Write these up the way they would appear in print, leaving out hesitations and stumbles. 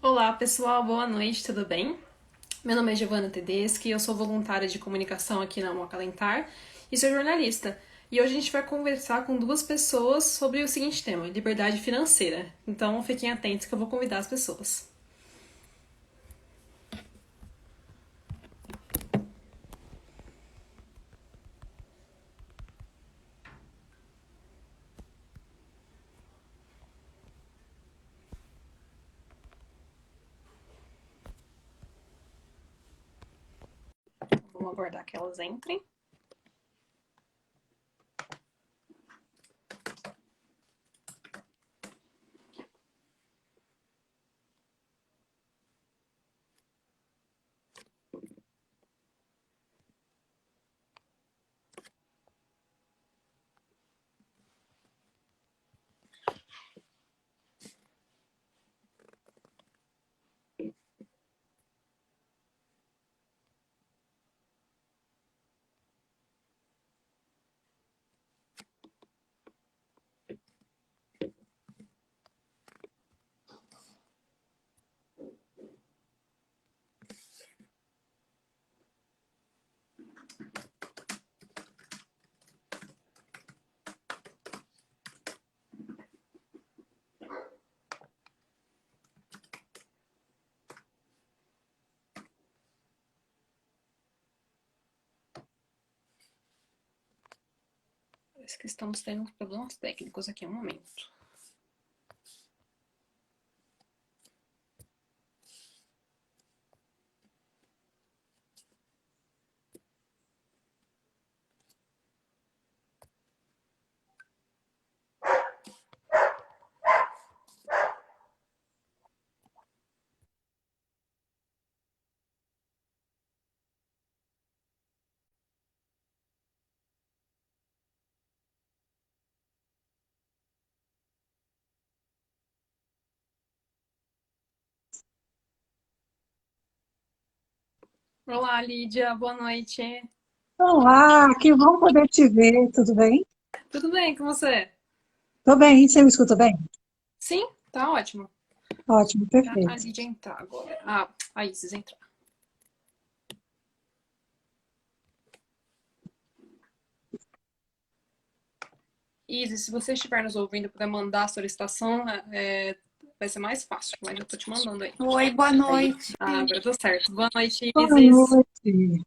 Olá, pessoal, boa noite, tudo bem? Meu nome é Giovana Tedeschi, eu sou voluntária de comunicação aqui na Mocalentar e sou jornalista. E hoje a gente vai conversar com duas pessoas sobre o seguinte tema, liberdade financeira. Então fiquem atentos que eu vou convidar as pessoas. Vamos aguardar que elas entrem. Parece que estamos tendo problemas técnicos aqui, um momento. Olá, Lídia, boa noite. Olá, que bom poder te ver, tudo bem? Tudo bem com você? Tô bem, você me escuta bem? Sim, tá ótimo. Ótimo, A perfeito. Lídia entrar agora. Ah, a Isis entrar. Isis, se você estiver nos ouvindo, puder mandar a solicitação, vai ser mais fácil, mas eu tô te mandando aí. Oi, boa Aí. noite. Ah, agora tá certo. Boa noite, Boa Isis. noite.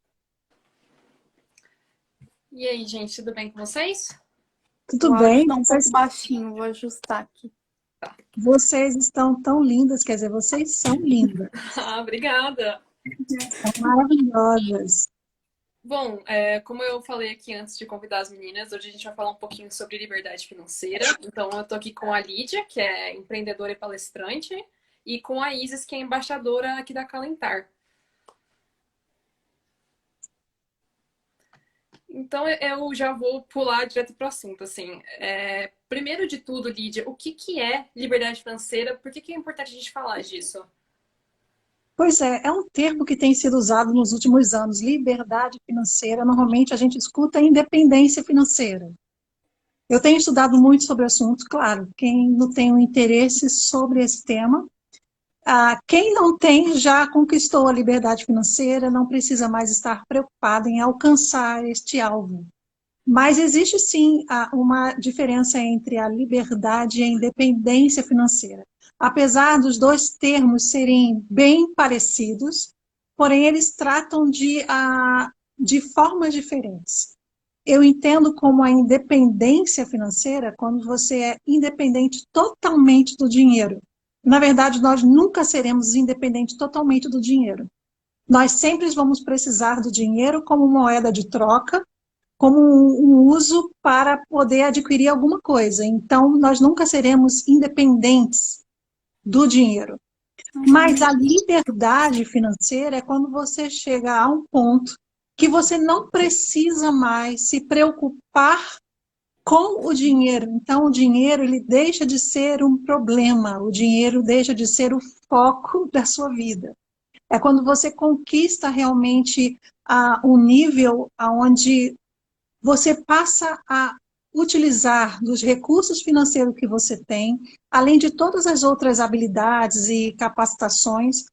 E aí, gente, tudo bem com vocês? Tudo O áudio bem? está um pouco baixinho, vou ajustar aqui. Vocês estão tão lindas, quer dizer, vocês são lindas, Ah, obrigada. são maravilhosas. Bom, como eu falei aqui antes de convidar as meninas, hoje a gente vai falar um pouquinho sobre liberdade financeira. Então, eu tô aqui com a Lídia, que é empreendedora e palestrante, e com a Isis, que é embaixadora aqui da Calentar. Então eu já vou pular direto para o assunto, assim. Primeiro de tudo, Lídia, o que que é liberdade financeira? Por que que é importante a gente falar disso? Pois é um termo que tem sido usado nos últimos anos, liberdade financeira. Normalmente a gente escuta independência financeira. Eu tenho estudado muito sobre o assunto, claro, quem não tem um interesse sobre esse tema. Quem não tem já conquistou a liberdade financeira, não precisa mais estar preocupado em alcançar este alvo. Mas existe sim uma diferença entre a liberdade e a independência financeira. Apesar dos dois termos serem bem parecidos, porém eles tratam de formas diferentes. Eu entendo como a independência financeira quando você é independente totalmente do dinheiro. Na verdade, nós nunca seremos independentes totalmente do dinheiro. Nós sempre vamos precisar do dinheiro como moeda de troca, como um uso para poder adquirir alguma coisa. Então, nós nunca seremos independentes do dinheiro. Mas a liberdade financeira é quando você chega a um ponto que você não precisa mais se preocupar com o dinheiro. Então, o dinheiro ele deixa de ser um problema, o dinheiro deixa de ser o foco da sua vida. É quando você conquista realmente um nível onde você passa a utilizar dos recursos financeiros que você tem, além de todas as outras habilidades e capacitações,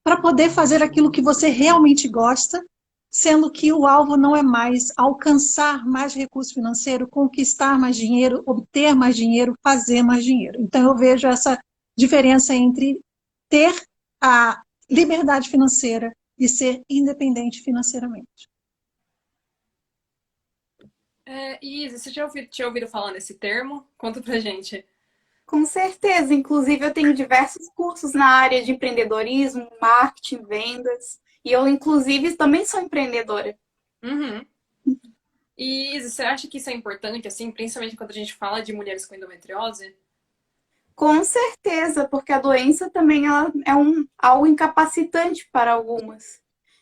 para poder fazer aquilo que você realmente gosta, sendo que o alvo não é mais alcançar mais recurso financeiro, conquistar mais dinheiro, obter mais dinheiro, fazer mais dinheiro. Então, eu vejo essa diferença entre ter a liberdade financeira e ser independente financeiramente. Isa, você já tinha ouvido falar nesse termo? Conta pra gente. Com certeza. Inclusive, eu tenho diversos cursos na área de empreendedorismo, marketing, vendas. E eu, inclusive, também sou empreendedora. Uhum. E Isa, você acha que isso é importante, assim, principalmente quando a gente fala de mulheres com endometriose? Com certeza, porque a doença também ela é algo incapacitante para algumas.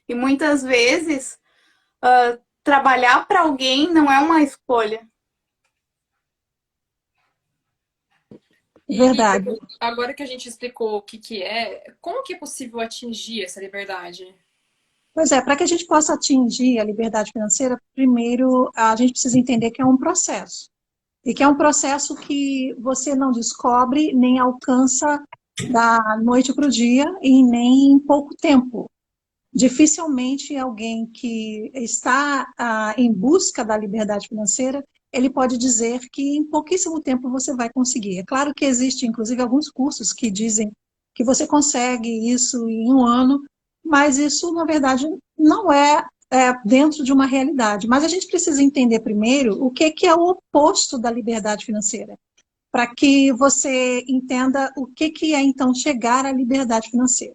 E muitas vezes, trabalhar para alguém não é uma escolha. Verdade. Agora que a gente explicou o que é, como que é possível atingir essa liberdade? Pois é, para que a gente possa atingir a liberdade financeira, primeiro a gente precisa entender que é um processo. E que é um processo que você não descobre nem alcança da noite para o dia e nem em pouco tempo. Dificilmente alguém que está em busca da liberdade financeira, ele pode dizer que em pouquíssimo tempo você vai conseguir. É claro que existem, inclusive, alguns cursos que dizem que você consegue isso em um ano, mas isso, na verdade, não é dentro de uma realidade. Mas a gente precisa entender primeiro o que é o oposto da liberdade financeira, para que você entenda o que é, então, chegar à liberdade financeira.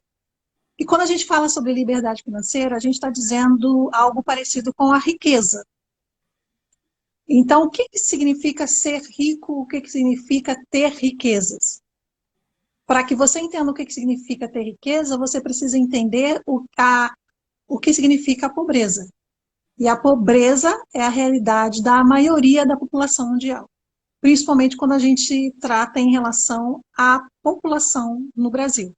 E quando a gente fala sobre liberdade financeira, a gente está dizendo algo parecido com a riqueza. Então, o que significa ser rico? O que significa ter riquezas? Para que você entenda o que significa ter riqueza, você precisa entender o que significa a pobreza. E a pobreza é a realidade da maioria da população mundial, principalmente quando a gente trata em relação à população no Brasil.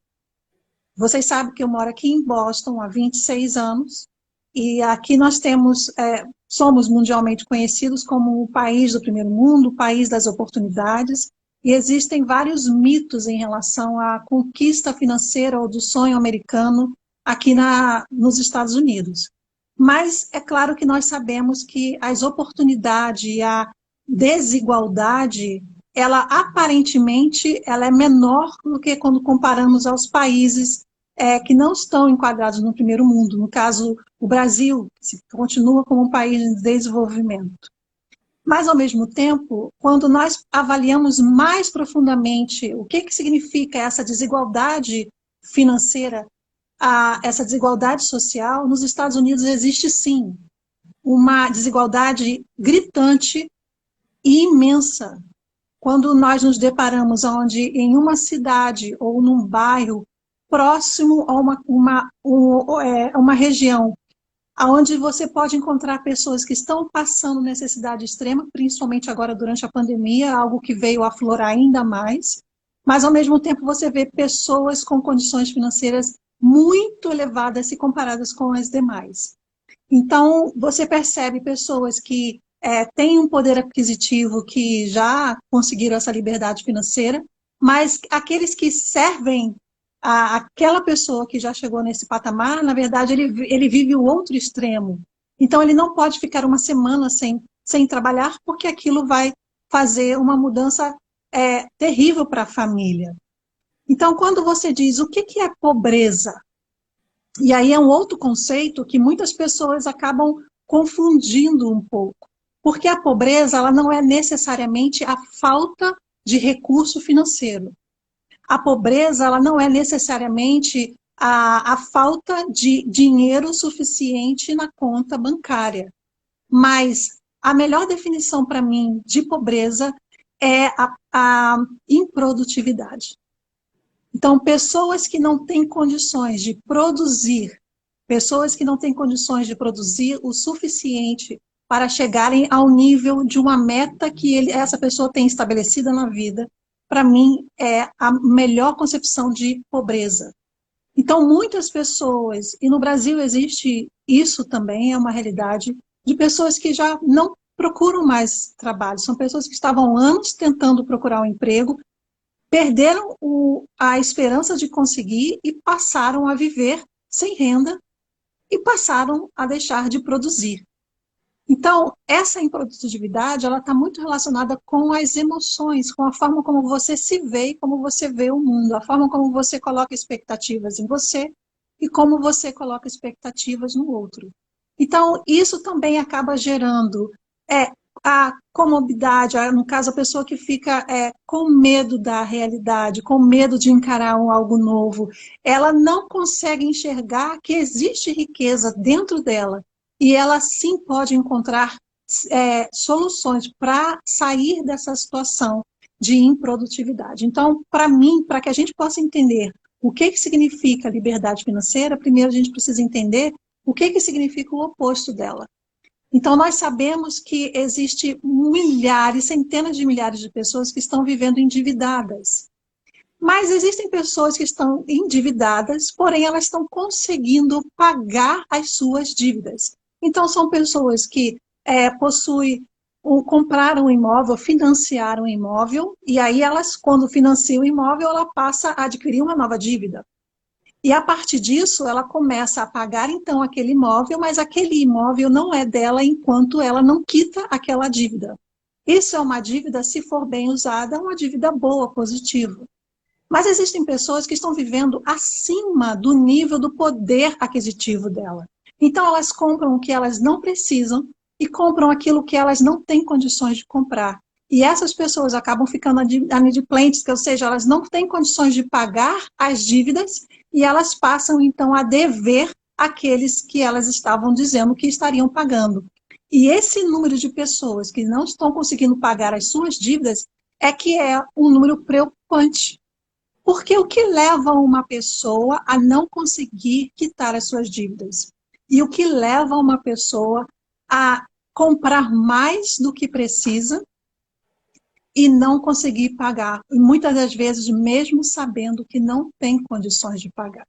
Vocês sabem que eu moro aqui em Boston há 26 anos, e aqui nós somos mundialmente conhecidos como o país do primeiro mundo, o país das oportunidades, e existem vários mitos em relação à conquista financeira ou do sonho americano aqui nos Estados Unidos. Mas é claro que nós sabemos que as oportunidades e a desigualdade, ela aparentemente ela é menor do que quando comparamos aos países que não estão enquadrados no primeiro mundo. No caso, o Brasil continua como um país em desenvolvimento. Mas, ao mesmo tempo, quando nós avaliamos mais profundamente o que significa essa desigualdade financeira, essa desigualdade social, nos Estados Unidos existe sim uma desigualdade gritante e imensa. Quando nós nos deparamos onde em uma cidade ou num bairro próximo a uma região onde você pode encontrar pessoas que estão passando necessidade extrema, principalmente agora durante a pandemia, algo que veio aflorar ainda mais, mas ao mesmo tempo você vê pessoas com condições financeiras muito elevadas se comparadas com as demais. Então, você percebe pessoas que têm um poder aquisitivo, que já conseguiram essa liberdade financeira, mas aqueles que servem aquela pessoa que já chegou nesse patamar, na verdade, ele vive o outro extremo. Então, ele não pode ficar uma semana sem trabalhar, porque aquilo vai fazer uma mudança terrível para a família. Então, quando você diz o que é pobreza, e aí é um outro conceito que muitas pessoas acabam confundindo um pouco, porque a pobreza ela não é necessariamente a falta de recurso financeiro. A pobreza ela não é necessariamente a falta de dinheiro suficiente na conta bancária. Mas a melhor definição para mim de pobreza é a improdutividade. Então, pessoas que não têm condições de produzir, pessoas que não têm condições de produzir o suficiente para chegarem ao nível de uma meta que essa pessoa tem estabelecida na vida, para mim, é a melhor concepção de pobreza. Então, muitas pessoas, e no Brasil existe isso também, é uma realidade, de pessoas que já não procuram mais trabalho. São pessoas que estavam anos tentando procurar um emprego, perderam a esperança de conseguir e passaram a viver sem renda e passaram a deixar de produzir. Então, essa improdutividade, ela está muito relacionada com as emoções, com a forma como você se vê e como você vê o mundo, a forma como você coloca expectativas em você e como você coloca expectativas no outro. Então, isso também acaba gerando a comorbidade, no caso, a pessoa que fica com medo da realidade, com medo de encarar algo novo, ela não consegue enxergar que existe riqueza dentro dela e ela sim pode encontrar soluções para sair dessa situação de improdutividade. Então, para mim, para que a gente possa entender o que significa liberdade financeira, primeiro a gente precisa entender o que significa o oposto dela. Então, nós sabemos que existe milhares, centenas de milhares de pessoas que estão vivendo endividadas. Mas existem pessoas que estão endividadas, porém elas estão conseguindo pagar as suas dívidas. Então, são pessoas que compraram um imóvel, financiaram um imóvel, e aí elas, quando financiam o imóvel, ela passa a adquirir uma nova dívida. E a partir disso, ela começa a pagar, então, aquele imóvel, mas aquele imóvel não é dela enquanto ela não quita aquela dívida. Isso é uma dívida, se for bem usada, uma dívida boa, positiva. Mas existem pessoas que estão vivendo acima do nível do poder aquisitivo dela. Então, elas compram o que elas não precisam e compram aquilo que elas não têm condições de comprar. E essas pessoas acabam ficando inadimplentes, ou seja, elas não têm condições de pagar as dívidas e elas passam, então, a dever aqueles que elas estavam dizendo que estariam pagando. E esse número de pessoas que não estão conseguindo pagar as suas dívidas é que é um número preocupante. Porque o que leva uma pessoa a não conseguir quitar as suas dívidas? E o que leva uma pessoa a comprar mais do que precisa e não conseguir pagar? E muitas das vezes, mesmo sabendo que não tem condições de pagar.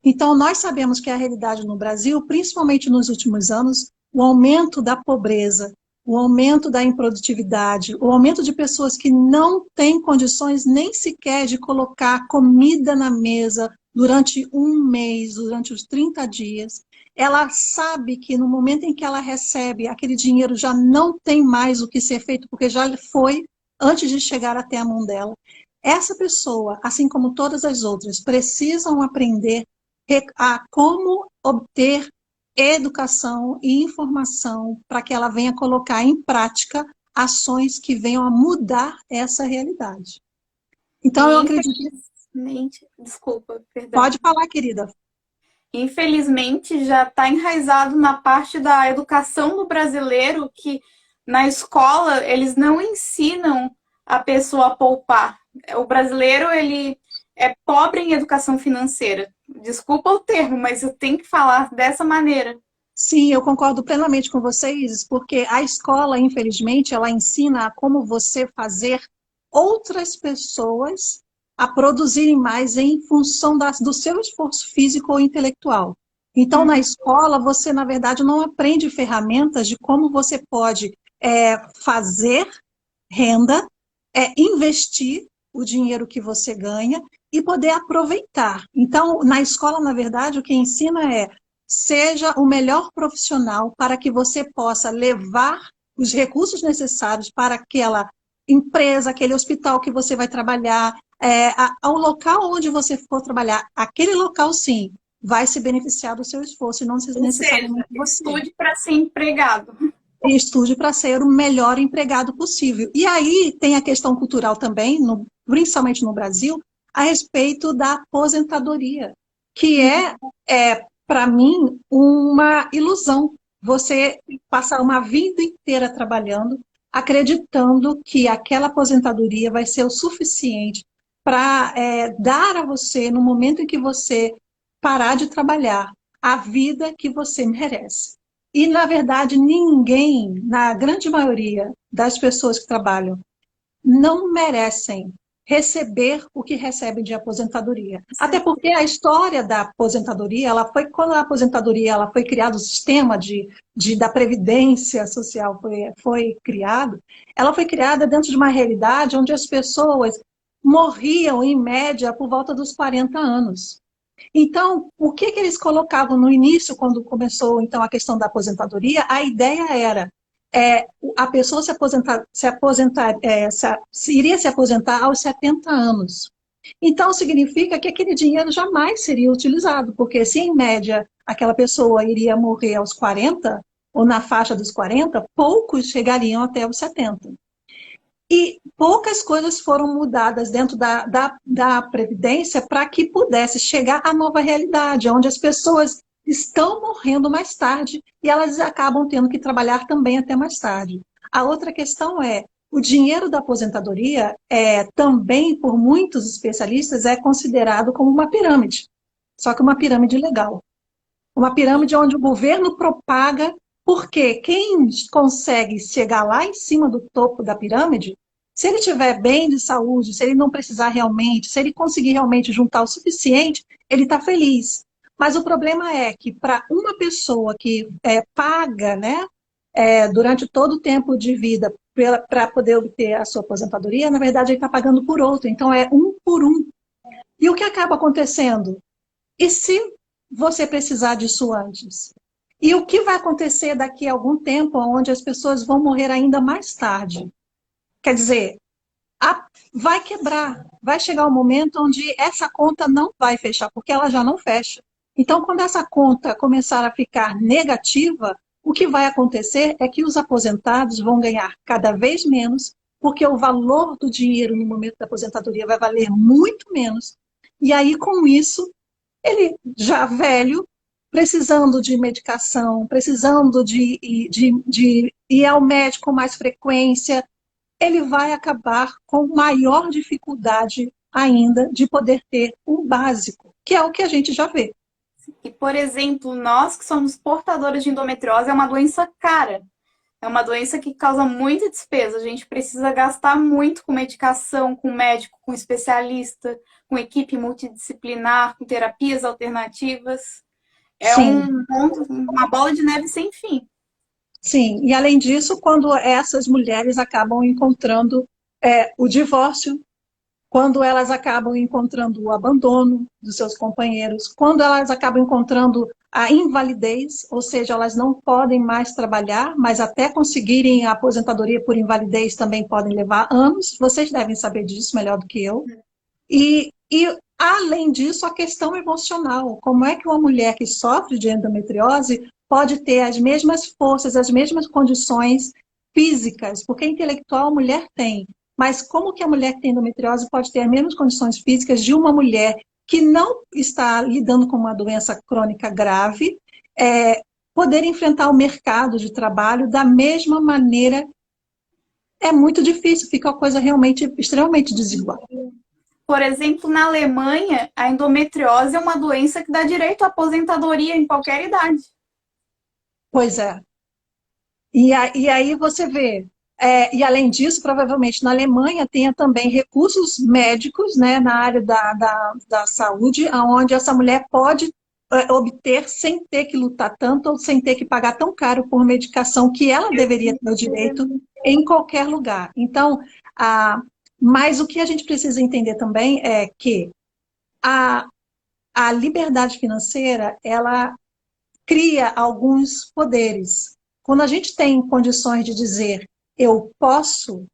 Então, nós sabemos que a realidade no Brasil, principalmente nos últimos anos, o aumento da pobreza, o aumento da improdutividade, o aumento de pessoas que não têm condições nem sequer de colocar comida na mesa durante um mês, durante os 30 dias. Ela sabe que no momento em que ela recebe, aquele dinheiro já não tem mais o que ser feito, porque já foi antes de chegar até a mão dela. Essa pessoa, assim como todas as outras, precisam aprender a como obter educação e informação para que ela venha colocar em prática ações que venham a mudar essa realidade. Então, eu acredito... Desculpa, perdão. Pode falar, querida. Infelizmente, já está enraizado na parte da educação do brasileiro que na escola eles não ensinam a pessoa a poupar. O brasileiro, ele é pobre em educação financeira. Desculpa o termo, mas eu tenho que falar dessa maneira. Sim, eu concordo plenamente com vocês, porque a escola, infelizmente, ela ensina como você fazer outras pessoas a produzirem mais em função do seu esforço físico ou intelectual. Então, na escola, você, na verdade, não aprende ferramentas de como você pode fazer renda, investir o dinheiro que você ganha e poder aproveitar. Então, na escola, na verdade, o que ensina seja o melhor profissional para que você possa levar os recursos necessários para aquela empresa, aquele hospital que você vai trabalhar, ao local onde você for trabalhar. Aquele local, sim, vai se beneficiar do seu esforço e não necessariamente você. Estude para ser empregado. Estude para ser o melhor empregado possível. E aí tem a questão cultural também, principalmente no Brasil, a respeito da aposentadoria, que para mim, uma ilusão. Você passar uma vida inteira trabalhando, acreditando que aquela aposentadoria vai ser o suficiente para dar a você, no momento em que você parar de trabalhar, a vida que você merece. E, na verdade, ninguém, na grande maioria das pessoas que trabalham, não merecem receber o que recebem de aposentadoria. Sim. Até porque a história da aposentadoria, quando a aposentadoria ela foi criada, o sistema da Previdência Social foi criado, ela foi criada dentro de uma realidade onde as pessoas morriam, em média, por volta dos 40 anos. Então, o que eles colocavam no início, quando começou então a questão da aposentadoria, a ideia era a pessoa iria se aposentar aos 70 anos. Então, significa que aquele dinheiro jamais seria utilizado, porque se em média aquela pessoa iria morrer aos 40, ou na faixa dos 40, poucos chegariam até os 70. E poucas coisas foram mudadas dentro da Previdência para que pudesse chegar à nova realidade, onde as pessoas estão morrendo mais tarde e elas acabam tendo que trabalhar também até mais tarde. A outra questão o dinheiro da aposentadoria também, por muitos especialistas, é considerado como uma pirâmide, só que uma pirâmide legal. Uma pirâmide onde o governo propaga, porque quem consegue chegar lá em cima do topo da pirâmide, se ele estiver bem de saúde, se ele não precisar realmente, se ele conseguir realmente juntar o suficiente, ele está feliz. Mas o problema é que para uma pessoa que paga, né, durante todo o tempo de vida para poder obter a sua aposentadoria, na verdade ele está pagando por outro, então é um por um. E o que acaba acontecendo? E se você precisar disso antes? E o que vai acontecer daqui a algum tempo, onde as pessoas vão morrer ainda mais tarde? Quer dizer, vai quebrar, vai chegar um momento onde essa conta não vai fechar, porque ela já não fecha. Então, quando essa conta começar a ficar negativa, o que vai acontecer é que os aposentados vão ganhar cada vez menos, porque o valor do dinheiro no momento da aposentadoria vai valer muito menos. E aí, com isso, ele já velho, precisando de medicação, precisando de ir ao médico com mais frequência, ele vai acabar com maior dificuldade ainda de poder ter o básico, que é o que a gente já vê. E, por exemplo, nós que somos portadores de endometriose, é uma doença cara. É uma doença que causa muita despesa. A gente precisa gastar muito com medicação, com médico, com especialista, com equipe multidisciplinar, com terapias alternativas. É uma bola de neve sem fim. Sim, e além disso, quando essas mulheres acabam encontrando o divórcio, quando elas acabam encontrando o abandono dos seus companheiros, quando elas acabam encontrando a invalidez, ou seja, elas não podem mais trabalhar, mas até conseguirem a aposentadoria por invalidez também podem levar anos, vocês devem saber disso melhor do que eu. E além disso, a questão emocional, como é que uma mulher que sofre de endometriose pode ter as mesmas forças, as mesmas condições físicas, porque intelectual a mulher tem, mas como que a mulher que tem endometriose pode ter as mesmas condições físicas de uma mulher que não está lidando com uma doença crônica grave, poder enfrentar o mercado de trabalho da mesma maneira? É muito difícil, fica uma coisa realmente extremamente desigual. Por exemplo, na Alemanha, a endometriose é uma doença que dá direito à aposentadoria em qualquer idade. Pois é. E aí você vê, e além disso, provavelmente na Alemanha tenha também recursos médicos, né, na área da saúde, onde essa mulher pode obter sem ter que lutar tanto ou sem ter que pagar tão caro por medicação que ela deveria ter o direito em qualquer lugar. Então, mas o que a gente precisa entender também é que a liberdade financeira, ela cria alguns poderes. Quando a gente tem condições de dizer eu posso,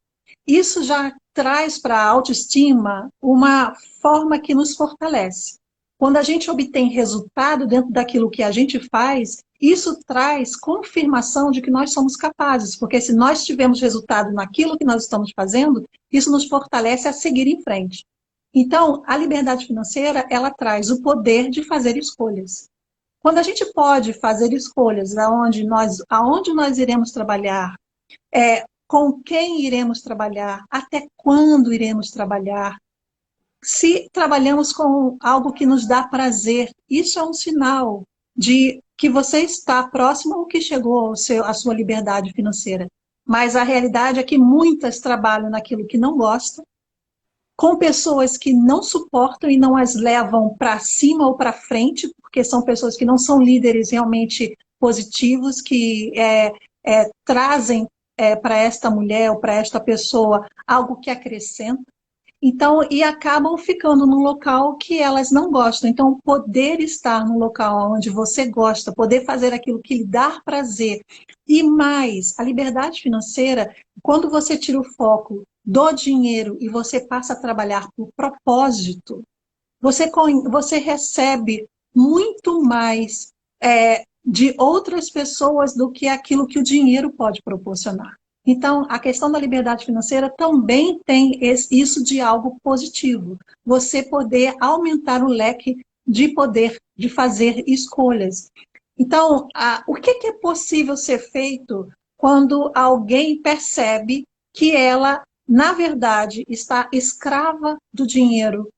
isso já traz para a autoestima uma forma que nos fortalece. Quando a gente obtém resultado dentro daquilo que a gente faz, isso traz confirmação de que nós somos capazes, porque se nós tivermos resultado naquilo que nós estamos fazendo, isso nos fortalece a seguir em frente. Então, a liberdade financeira, ela traz o poder de fazer escolhas. Quando a gente pode fazer escolhas aonde nós iremos trabalhar, com quem iremos trabalhar, até quando iremos trabalhar, se trabalhamos com algo que nos dá prazer, isso é um sinal de que você está próximo ou que chegou à sua liberdade financeira. Mas a realidade é que muitas trabalham naquilo que não gostam, com pessoas que não suportam e não as levam para cima ou para frente, porque são pessoas que não são líderes realmente positivos, que trazem para esta mulher ou para esta pessoa algo que acrescenta. Então, e acabam ficando num local que elas não gostam. Então, poder estar num local onde você gosta, poder fazer aquilo que lhe dá prazer, e mais, a liberdade financeira, quando você tira o foco do dinheiro e você passa a trabalhar por propósito, você recebe muito mais de outras pessoas do que aquilo que o dinheiro pode proporcionar. Então, a questão da liberdade financeira também tem isso de algo positivo. Você poder aumentar o leque de poder de fazer escolhas. Então, o que é possível ser feito quando alguém percebe que ela, na verdade, está escrava do dinheiro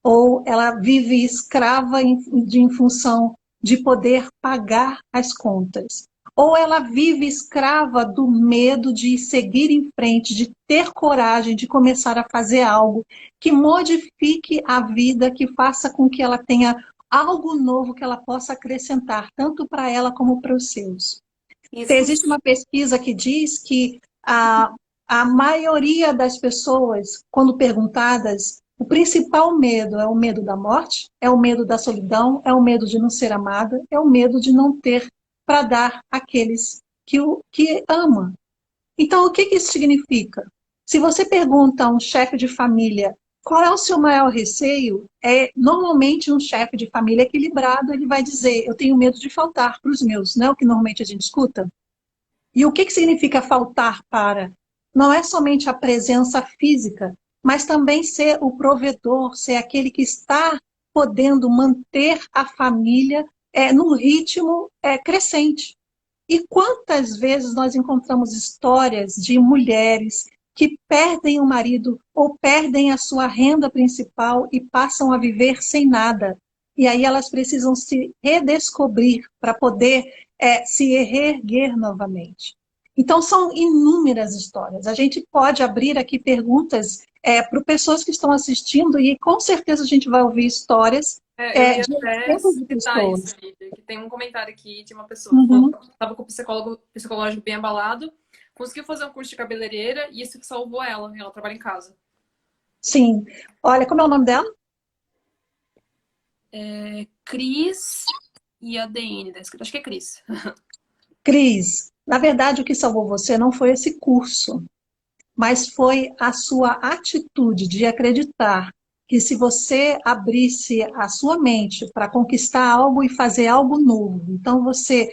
ou ela vive escrava em função de poder pagar as contas? Ou ela vive escrava do medo de seguir em frente, de ter coragem de começar a fazer algo que modifique a vida, que faça com que ela tenha algo novo que ela possa acrescentar, tanto para ela como para os seus. Existe uma pesquisa que diz que a maioria das pessoas, quando perguntadas, o principal medo é o medo da morte, é o medo da solidão, é o medo de não ser amada, é o medo de não ter para dar àqueles que ama. Então, o que isso significa? Se você pergunta a um chefe de família qual é o seu maior receio, normalmente um chefe de família equilibrado, ele vai dizer, eu tenho medo de faltar para os meus, não é o que normalmente a gente escuta? E o que significa faltar para? Não é somente a presença física, mas também ser o provedor, ser aquele que está podendo manter a família num ritmo crescente. E quantas vezes nós encontramos histórias de mulheres que perdem o marido ou perdem a sua renda principal e passam a viver sem nada. E aí elas precisam se redescobrir para poder se reerguer novamente. Então, são inúmeras histórias. A gente pode abrir aqui perguntas para pessoas que estão assistindo e com certeza a gente vai ouvir histórias eu ia até citar isso, Lídia, que tem um comentário aqui de uma pessoa que estava com o psicológico bem abalado, conseguiu fazer um curso de cabeleireira e isso que salvou ela. Ela trabalha em casa. Sim. Olha, como é o nome dela? Cris e ADN, acho que é Cris. Cris, na verdade o que salvou você não foi esse curso, mas foi a sua atitude de acreditar que se você abrisse a sua mente para conquistar algo e fazer algo novo, então você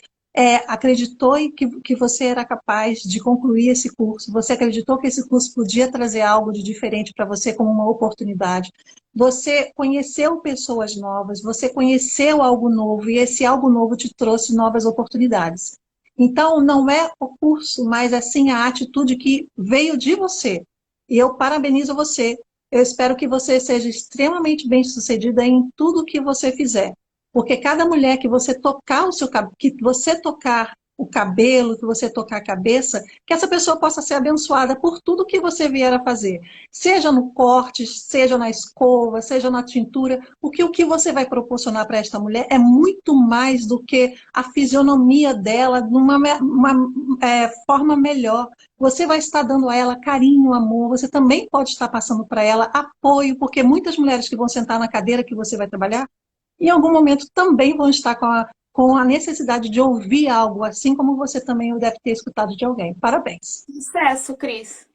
acreditou em que você era capaz de concluir esse curso, você acreditou que esse curso podia trazer algo de diferente para você como uma oportunidade, você conheceu pessoas novas, você conheceu algo novo e esse algo novo te trouxe novas oportunidades. Então, não é o curso, mas assim a atitude que veio de você. E eu parabenizo você. Eu espero que você seja extremamente bem-sucedida em tudo que você fizer. Porque cada mulher que você tocar que você tocar o cabelo, que você tocar a cabeça, que essa pessoa possa ser abençoada por tudo que você vier a fazer. Seja no corte, seja na escova, seja na tintura. O que você vai proporcionar para esta mulher é muito mais do que a fisionomia dela de uma forma melhor. Você vai estar dando a ela carinho, amor, você também pode estar passando para ela apoio, porque muitas mulheres que vão sentar na cadeira que você vai trabalhar, em algum momento também vão estar com a necessidade de ouvir algo, assim como você também deve ter escutado de alguém. Parabéns. Sucesso, Cris.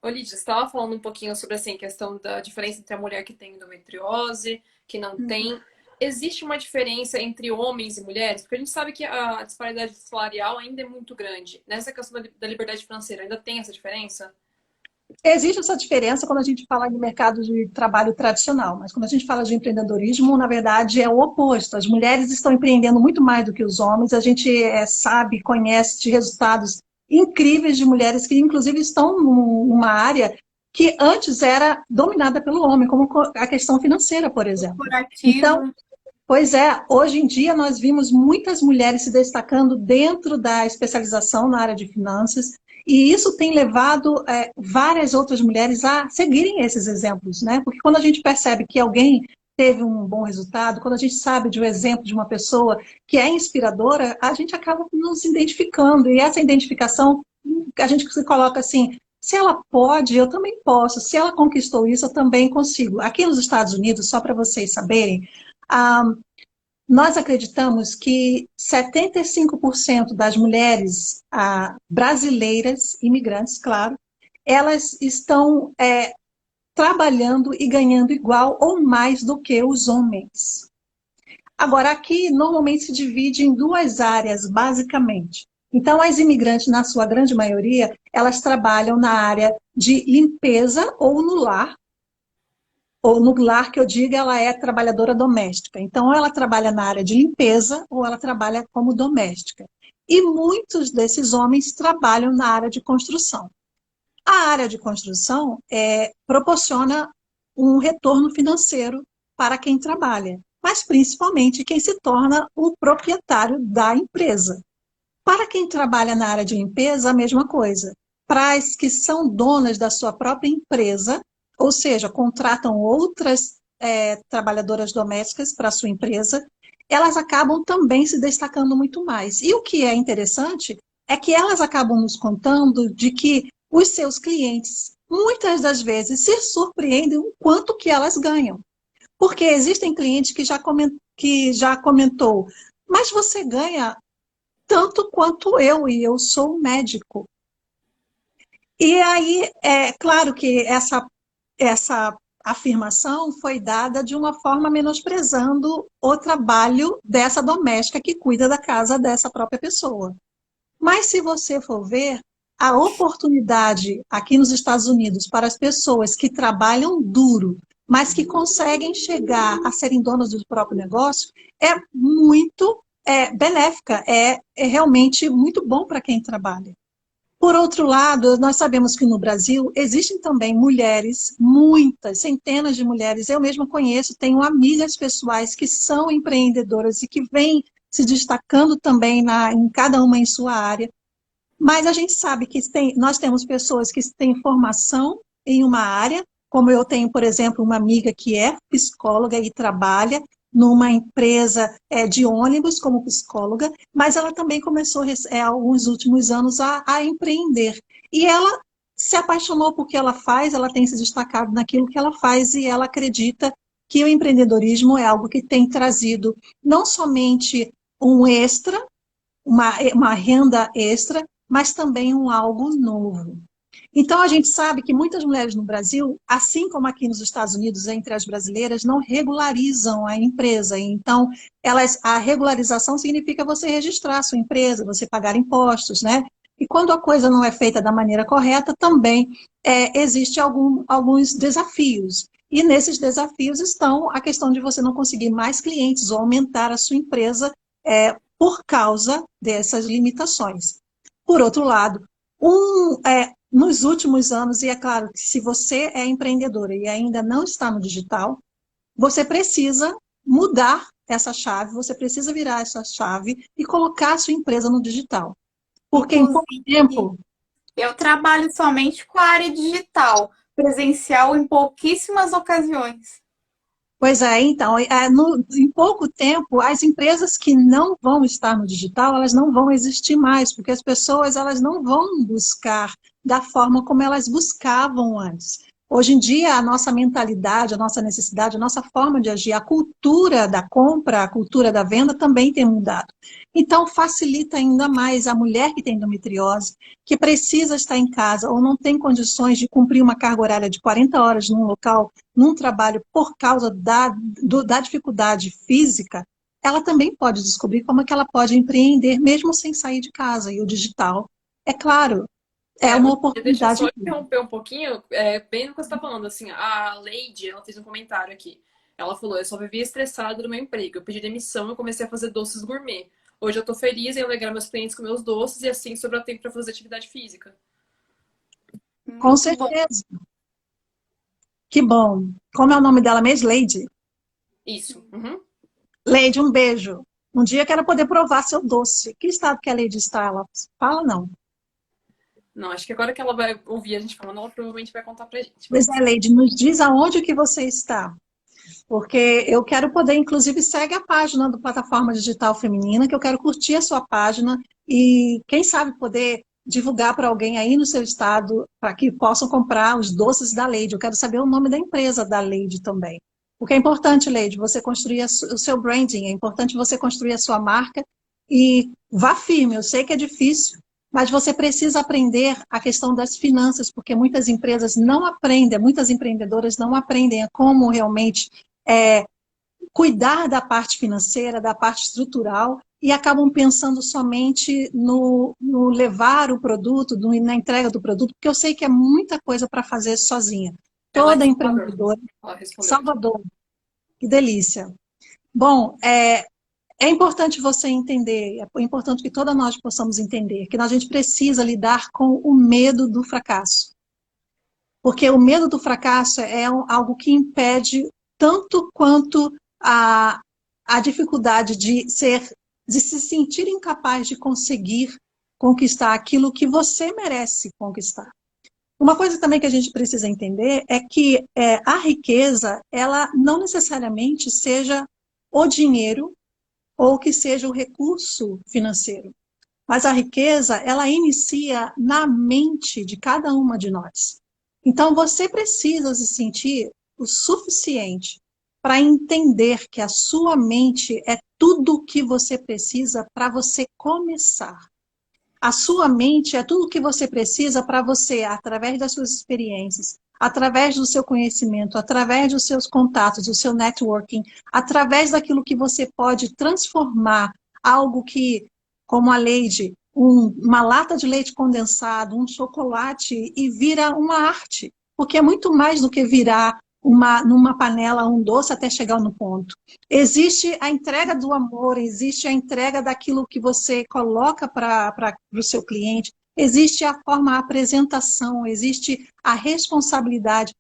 Lídia, você estava falando um pouquinho sobre assim, a questão da diferença entre a mulher que tem endometriose, que não tem. Existe uma diferença entre homens e mulheres? Porque a gente sabe que a disparidade salarial ainda é muito grande. Nessa questão da liberdade financeira, ainda tem essa diferença? Existe essa diferença quando a gente fala de mercado de trabalho tradicional, mas quando a gente fala de empreendedorismo, na verdade é o oposto. As mulheres estão empreendendo muito mais do que os homens. A gente sabe, conhece de resultados incríveis de mulheres que inclusive estão numa área que antes era dominada pelo homem, como a questão financeira, por exemplo. Então, pois é, hoje em dia nós vimos muitas mulheres se destacando dentro da especialização na área de finanças. E isso tem levado várias outras mulheres a seguirem esses exemplos, né? Porque quando a gente percebe que alguém teve um bom resultado, quando a gente sabe de um exemplo de uma pessoa que é inspiradora, a gente acaba nos identificando. E essa identificação, a gente se coloca assim, se ela pode, eu também posso. Se ela conquistou isso, eu também consigo. Aqui nos Estados Unidos, só para vocês saberem, ah, nós acreditamos que 75% das mulheres brasileiras, imigrantes, claro, elas estão trabalhando e ganhando igual ou mais do que os homens. Agora, aqui normalmente se divide em duas áreas, basicamente. Então, as imigrantes, na sua grande maioria, elas trabalham na área de limpeza ou no lar que eu digo, ela é trabalhadora doméstica. Então, ela trabalha na área de limpeza ou ela trabalha como doméstica. E muitos desses homens trabalham na área de construção. A área de construção proporciona um retorno financeiro para quem trabalha, mas principalmente quem se torna o proprietário da empresa. Para quem trabalha na área de limpeza, a mesma coisa. Para as que são donas da sua própria empresa, ou seja, contratam outras trabalhadoras domésticas para a sua empresa, elas acabam também se destacando muito mais. E o que é interessante é que elas acabam nos contando de que os seus clientes, muitas das vezes, se surpreendem o quanto que elas ganham. Porque existem clientes que já comentou, mas você ganha tanto quanto eu, e eu sou médico. E aí, é claro que essa afirmação foi dada de uma forma menosprezando o trabalho dessa doméstica que cuida da casa dessa própria pessoa. Mas se você for ver, a oportunidade aqui nos Estados Unidos para as pessoas que trabalham duro, mas que conseguem chegar a serem donas do próprio negócio, é muito benéfica, é realmente muito bom para quem trabalha. Por outro lado, nós sabemos que no Brasil existem também mulheres, muitas, centenas de mulheres, eu mesma conheço, tenho amigas pessoais que são empreendedoras e que vêm se destacando também em cada uma em sua área. Mas a gente sabe que nós temos pessoas que têm formação em uma área, como eu tenho, por exemplo, uma amiga que é psicóloga e trabalha numa empresa de ônibus como psicóloga, mas ela também começou, alguns últimos anos, a empreender. E ela se apaixonou por que ela faz, ela tem se destacado naquilo que ela faz e ela acredita que o empreendedorismo é algo que tem trazido não somente um extra, uma renda extra, mas também algo novo. Então, a gente sabe que muitas mulheres no Brasil, assim como aqui nos Estados Unidos, entre as brasileiras, não regularizam a empresa. Então, a regularização significa você registrar a sua empresa, você pagar impostos, né? E quando a coisa não é feita da maneira correta, também existe alguns desafios. E nesses desafios estão a questão de você não conseguir mais clientes ou aumentar a sua empresa por causa dessas limitações. Por outro lado, nos últimos anos, e é claro que se você é empreendedora e ainda não está no digital, você precisa mudar essa chave, você precisa virar essa chave e colocar a sua empresa no digital. Porque em pouco tempo... Eu trabalho somente com a área digital, presencial em pouquíssimas ocasiões. Pois é, então, em pouco tempo, as empresas que não vão estar no digital, elas não vão existir mais, porque as pessoas elas não vão buscar da forma como elas buscavam antes. Hoje em dia, a nossa mentalidade, a nossa necessidade, a nossa forma de agir, a cultura da compra, a cultura da venda também tem mudado. Então, facilita ainda mais a mulher que tem endometriose, que precisa estar em casa ou não tem condições de cumprir uma carga horária de 40 horas num local, num trabalho, por causa da dificuldade física, ela também pode descobrir como é que ela pode empreender mesmo sem sair de casa. E o digital, é claro, é uma Deixa eu oportunidade. só interromper um pouquinho, bem no que você está falando, assim, a Leide, ela fez um comentário aqui. Ela falou, eu só vivia estressada do meu emprego, eu pedi demissão e comecei a fazer doces gourmet. Hoje eu tô feliz em alegrar meus clientes com meus doces e assim sobrar tempo para fazer atividade física. Com certeza. Que bom. Como é o nome dela mesmo? Leide? Isso. Uhum. Leide, um beijo. Um dia eu quero poder provar seu doce. Que estado que a Leide está? Ela fala, não. Não, acho que agora que ela vai ouvir a gente falando, ela provavelmente vai contar pra gente. Pois é, Leide, nos diz aonde que você está. Porque eu quero poder, inclusive, segue a página do Plataforma Digital Feminina, que eu quero curtir a sua página e, quem sabe, poder divulgar para alguém aí no seu estado, para que possam comprar os doces da Leide. Eu quero saber o nome da empresa da Leide também. Porque é importante, Leide, você construir o seu branding, é importante você construir a sua marca e vá firme. Eu sei que é difícil, mas você precisa aprender a questão das finanças, porque muitas empresas não aprendem, muitas empreendedoras não aprendem a como realmente cuidar da parte financeira, da parte estrutural, e acabam pensando somente no levar o produto, na entrega do produto, porque eu sei que é muita coisa para fazer sozinha. Ela é Toda Salvador. empreendedora. Ela respondeu aqui. Salvador, que delícia. Bom, é importante você entender, é importante que todas nós possamos entender que a gente precisa lidar com o medo do fracasso. Porque o medo do fracasso é algo que impede tanto quanto a dificuldade de se sentir incapaz de conseguir conquistar aquilo que você merece conquistar. Uma coisa também que a gente precisa entender é que a riqueza, ela não necessariamente seja o dinheiro ou que seja o recurso financeiro. Mas a riqueza, ela inicia na mente de cada uma de nós. Então, você precisa se sentir o suficiente para entender que a sua mente é tudo o que você precisa para você começar. A sua mente é tudo o que você precisa para você, através das suas experiências, através do seu conhecimento, através dos seus contatos, do seu networking, através daquilo que você pode transformar algo que, como a Leide, uma lata de leite condensado, um chocolate, e vira uma arte. Porque é muito mais do que virar numa panela um doce até chegar no ponto. Existe a entrega do amor, existe a entrega daquilo que você coloca para o seu cliente, existe a forma, a apresentação, existe a responsabilidade.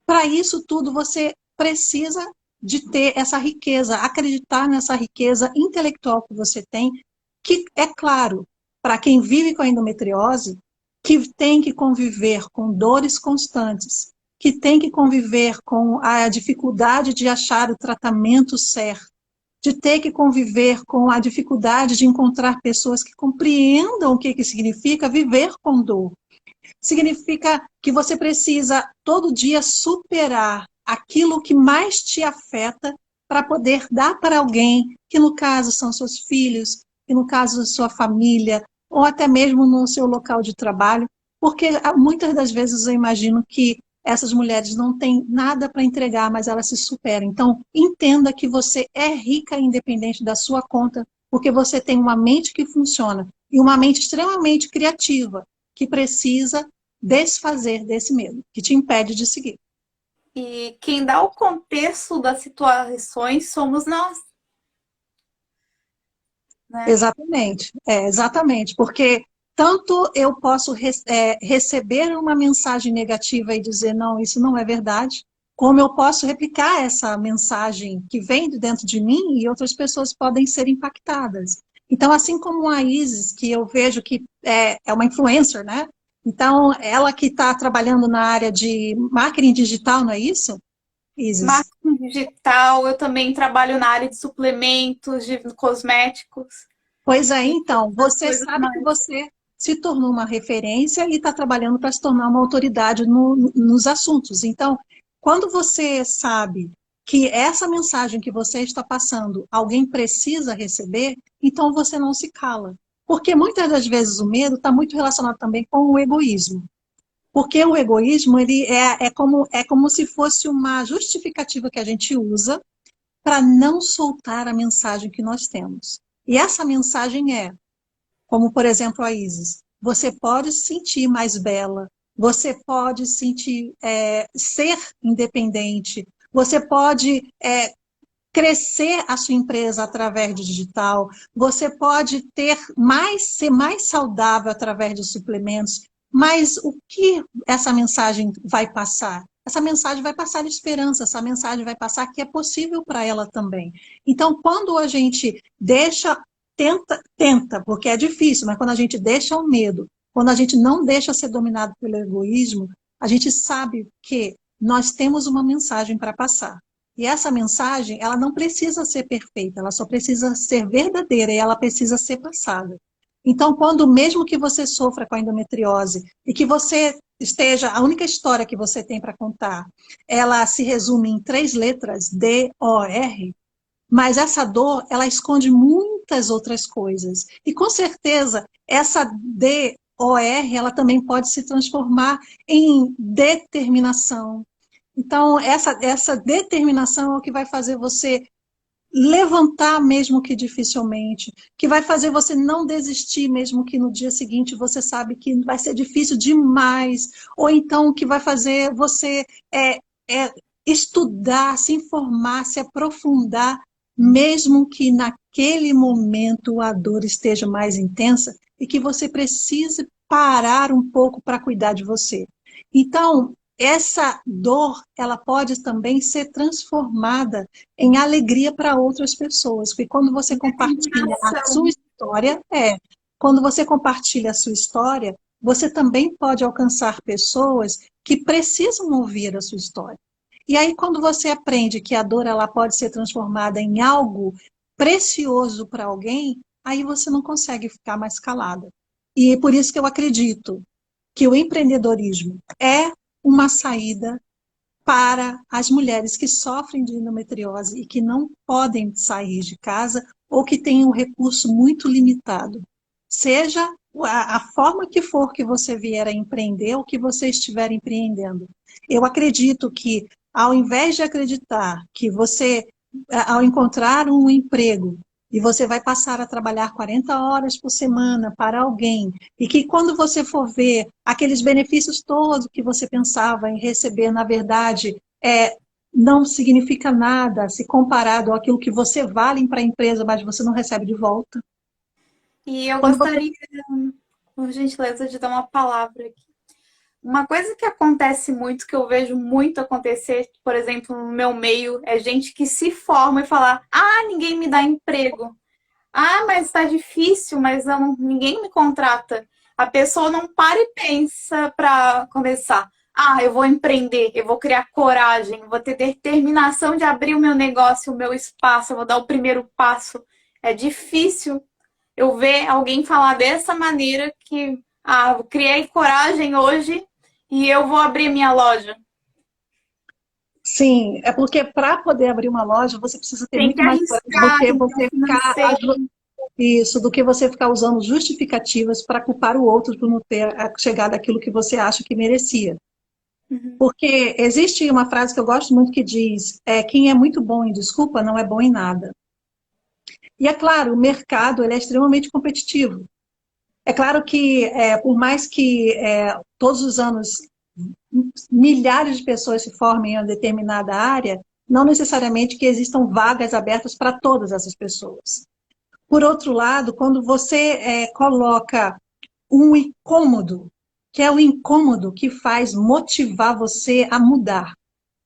Para isso tudo, você precisa de ter essa riqueza, acreditar nessa riqueza intelectual que você tem, que é claro, para quem vive com a endometriose, que tem que conviver com dores constantes, que tem que conviver com a dificuldade de achar o tratamento certo, de ter que conviver com a dificuldade de encontrar pessoas que compreendam o que significa viver com dor. Significa que você precisa todo dia superar aquilo que mais te afeta para poder dar para alguém, que no caso são seus filhos, que no caso sua família, ou até mesmo no seu local de trabalho, porque muitas das vezes eu imagino que essas mulheres não têm nada para entregar, mas elas se superam. Então, entenda que você é rica independente da sua conta, porque você tem uma mente que funciona e uma mente extremamente criativa, que precisa desfazer desse medo, que te impede de seguir. E quem dá o contexto das situações somos nós. Né? Exatamente, porque tanto eu posso receber uma mensagem negativa e dizer, não, isso não é verdade, como eu posso replicar essa mensagem que vem de dentro de mim e outras pessoas podem ser impactadas. Então, assim como a Isis, que eu vejo que é uma influencer, né? Então, ela que está trabalhando na área de marketing digital, não é isso, Isis? Marketing digital, eu também trabalho na área de suplementos, de cosméticos. Pois é, então, você sabe que você se tornou uma referência e está trabalhando para se tornar uma autoridade nos assuntos. Então, quando você sabe que essa mensagem que você está passando, alguém precisa receber, então você não se cala. Porque muitas das vezes o medo está muito relacionado também com o egoísmo. Porque o egoísmo ele é como se fosse uma justificativa que a gente usa para não soltar a mensagem que nós temos. E essa mensagem como por exemplo a Isis, você pode se sentir mais bela, você pode sentir, ser independente, você pode crescer a sua empresa através do digital, você pode ser mais saudável através dos suplementos, mas o que essa mensagem vai passar? Essa mensagem vai passar esperança, essa mensagem vai passar que é possível para ela também. Então, quando a gente tenta, porque é difícil, mas quando a gente deixa o medo quando a gente não deixa ser dominado pelo egoísmo, a gente sabe que nós temos uma mensagem para passar. E essa mensagem, ela não precisa ser perfeita, ela só precisa ser verdadeira e ela precisa ser passada. Então, quando mesmo que você sofra com a endometriose e que você esteja, a única história que você tem para contar, ela se resume em 3 letras, D-O-R, mas essa dor, ela esconde muitas outras coisas. E com certeza, essa D-O-R, ela também pode se transformar em determinação. Então, essa determinação é o que vai fazer você levantar mesmo que dificilmente, que vai fazer você não desistir mesmo que no dia seguinte você sabe que vai ser difícil demais, ou então que vai fazer você estudar, se informar, se aprofundar, mesmo que naquele momento a dor esteja mais intensa e que você precise parar um pouco para cuidar de você. Então, essa dor, ela pode também ser transformada em alegria para outras pessoas, porque quando você compartilha a sua história, quando você compartilha a sua história, você também pode alcançar pessoas que precisam ouvir a sua história. E aí, quando você aprende que a dor, ela pode ser transformada em algo precioso para alguém, aí você não consegue ficar mais calada. E por isso que eu acredito que o empreendedorismo é uma saída para as mulheres que sofrem de endometriose e que não podem sair de casa ou que têm um recurso muito limitado. Seja a forma que for que você vier a empreender ou que você estiver empreendendo. Eu acredito que, ao invés de acreditar que você, ao encontrar um emprego, e você vai passar a trabalhar 40 horas por semana para alguém, e que quando você for ver aqueles benefícios todos que você pensava em receber, na verdade, não significa nada se comparado àquilo que você vale para a empresa, mas você não recebe de volta. E eu gostaria, por gentileza, de dar uma palavra aqui. Uma coisa que acontece muito, que eu vejo muito acontecer, por exemplo, no meu meio, é gente que se forma e fala: ah, ninguém me dá emprego. Ah, mas tá difícil, mas ninguém me contrata. A pessoa não para e pensa para começar. Ah, eu vou empreender, eu vou criar coragem, vou ter determinação de abrir o meu negócio, o meu espaço, eu vou dar o primeiro passo. É difícil eu ver alguém falar dessa maneira que, eu criei coragem hoje e eu vou abrir minha loja. Sim, é porque para poder abrir uma loja, você precisa ter muito mais coragem do que você ficar do que você ficar usando justificativas para culpar o outro por não ter chegado àquilo que você acha que merecia. Uhum. Porque existe uma frase que eu gosto muito que diz: quem é muito bom em desculpa não é bom em nada. E é claro, o mercado ele é extremamente competitivo. É claro que, por mais que todos os anos milhares de pessoas se formem em uma determinada área, não necessariamente que existam vagas abertas para todas essas pessoas. Por outro lado, quando você coloca um incômodo, que é o incômodo que faz motivar você a mudar.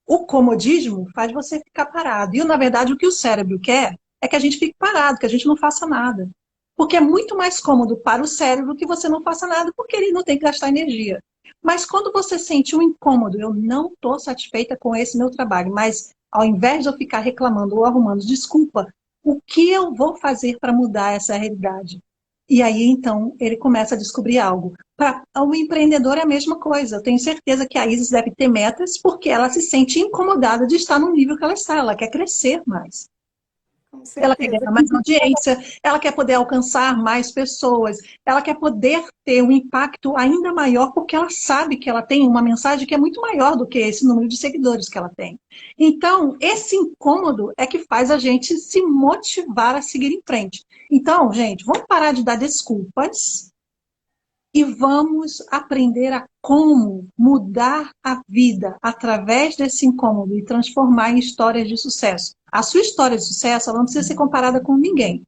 O comodismo faz você ficar parado. E, na verdade, o que o cérebro quer é que a gente fique parado, que a gente não faça nada. Porque é muito mais cômodo para o cérebro que você não faça nada, porque ele não tem que gastar energia. Mas quando você sente um incômodo, eu não estou satisfeita com esse meu trabalho, mas ao invés de eu ficar reclamando ou arrumando desculpa, o que eu vou fazer para mudar essa realidade? E aí, então, ele começa a descobrir algo. Para o empreendedor é a mesma coisa. Eu tenho certeza que a Isis deve ter metas porque ela se sente incomodada de estar no nível que ela está. Ela quer crescer mais. Ela quer ganhar mais audiência, ela quer poder alcançar mais pessoas, ela quer poder ter um impacto ainda maior porque ela sabe que ela tem uma mensagem que é muito maior do que esse número de seguidores que ela tem. Então, esse incômodo é que faz a gente se motivar a seguir em frente. Então, gente, vamos parar de dar desculpas e vamos aprender a como mudar a vida através desse incômodo e transformar em histórias de sucesso. A sua história de sucesso ela não precisa ser comparada com ninguém.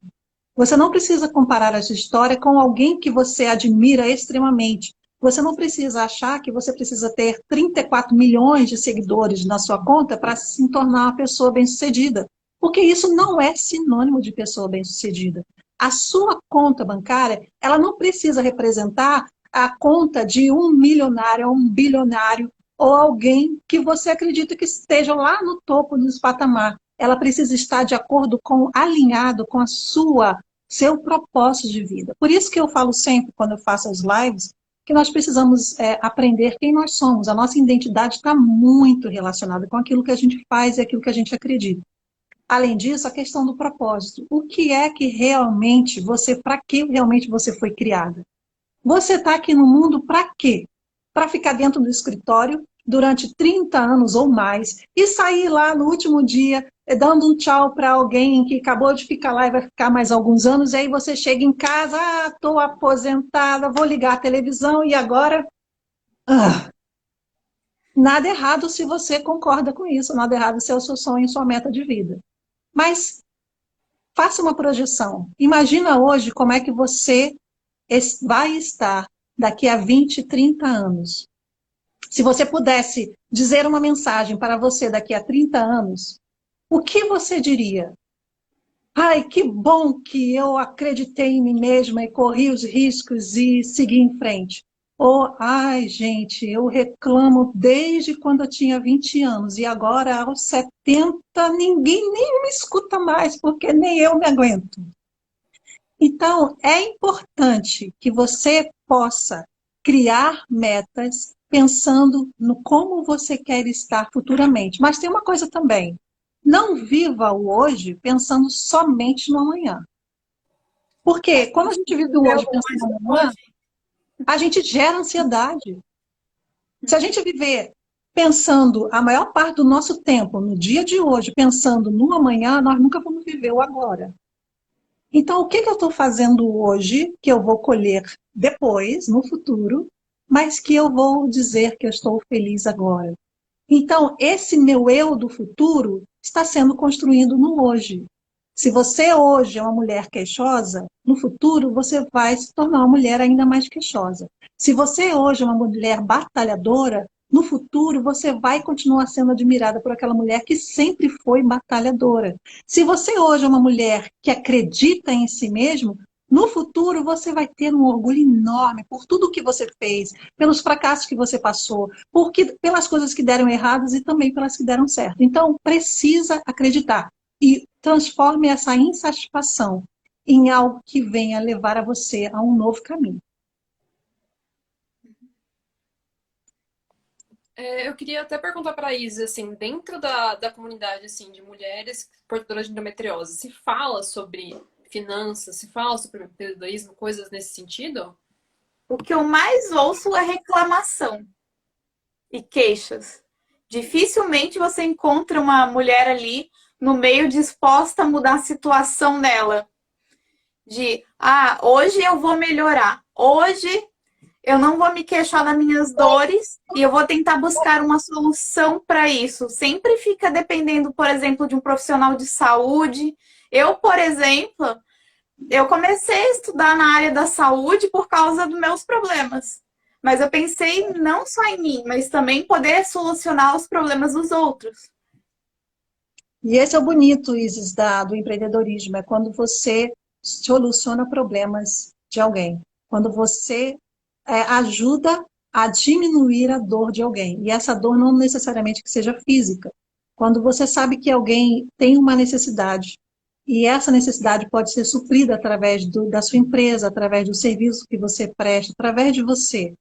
Você não precisa comparar a sua história com alguém que você admira extremamente. Você não precisa achar que você precisa ter 34 milhões de seguidores na sua conta para se tornar uma pessoa bem-sucedida. Porque isso não é sinônimo de pessoa bem-sucedida. A sua conta bancária, ela não precisa representar a conta de um milionário ou um bilionário ou alguém que você acredita que esteja lá no topo desse patamar. Ela precisa estar de acordo com, alinhado com a seu propósito de vida. Por isso que eu falo sempre, quando eu faço as lives, que nós precisamos aprender quem nós somos. A nossa identidade está muito relacionada com aquilo que a gente faz e aquilo que a gente acredita. Além disso, a questão do propósito. O que é que realmente para que realmente você foi criada? Você está aqui no mundo para quê? Para ficar dentro do escritório durante 30 anos ou mais e sair lá no último dia dando um tchau para alguém que acabou de ficar lá e vai ficar mais alguns anos, e aí você chega em casa, estou aposentada, vou ligar a televisão e agora... Nada errado se você concorda com isso, nada errado se é o seu sonho, sua meta de vida. Mas faça uma projeção. Imagina hoje como é que você vai estar daqui a 20, 30 anos. Se você pudesse dizer uma mensagem para você daqui a 30 anos, o que você diria? Ai, que bom que eu acreditei em mim mesma e corri os riscos e segui em frente. Ou, ai, gente, eu reclamo desde quando eu tinha 20 anos e agora aos 70 ninguém nem me escuta mais, porque nem eu me aguento. Então, é importante que você possa criar metas pensando no como você quer estar futuramente. Mas tem uma coisa também, não viva o hoje pensando somente no amanhã. Porque quando a gente vive o hoje pensando no amanhã, a gente gera ansiedade. Se a gente viver pensando a maior parte do nosso tempo, no dia de hoje, pensando no amanhã, nós nunca vamos viver o agora. Então, o que eu estou fazendo hoje, que eu vou colher depois, no futuro, mas que eu vou dizer que eu estou feliz agora? Então, esse meu eu do futuro está sendo construído no hoje. Se você hoje é uma mulher queixosa, no futuro você vai se tornar uma mulher ainda mais queixosa. Se você hoje é uma mulher batalhadora, no futuro você vai continuar sendo admirada por aquela mulher que sempre foi batalhadora. Se você hoje é uma mulher que acredita em si mesmo, no futuro você vai ter um orgulho enorme por tudo que você fez, pelos fracassos que você passou, pelas coisas que deram erradas e também pelas que deram certo. Então, precisa acreditar e transforme essa insatisfação em algo que venha levar a você a um novo caminho. Eu queria até perguntar para a Isa, assim, dentro da comunidade assim, de mulheres portadoras de endometriose, se fala sobre finanças, se fala sobre empreendedorismo, coisas nesse sentido? O que eu mais ouço é reclamação e queixas. Dificilmente você encontra uma mulher ali no meio disposta a mudar a situação dela. Hoje eu vou melhorar. Hoje eu não vou me queixar das minhas dores e eu vou tentar buscar uma solução para isso. Sempre fica dependendo, por exemplo, de um profissional de saúde. Eu, por exemplo, eu comecei a estudar na área da saúde por causa dos meus problemas. Mas eu pensei não só em mim, mas também em poder solucionar os problemas dos outros. E esse é o bonito, Isis, do empreendedorismo, é quando você soluciona problemas de alguém. Quando você ajuda a diminuir a dor de alguém. E essa dor não necessariamente que seja física. Quando você sabe que alguém tem uma necessidade, e essa necessidade pode ser suprida através da sua empresa, através do serviço que você presta, através de você.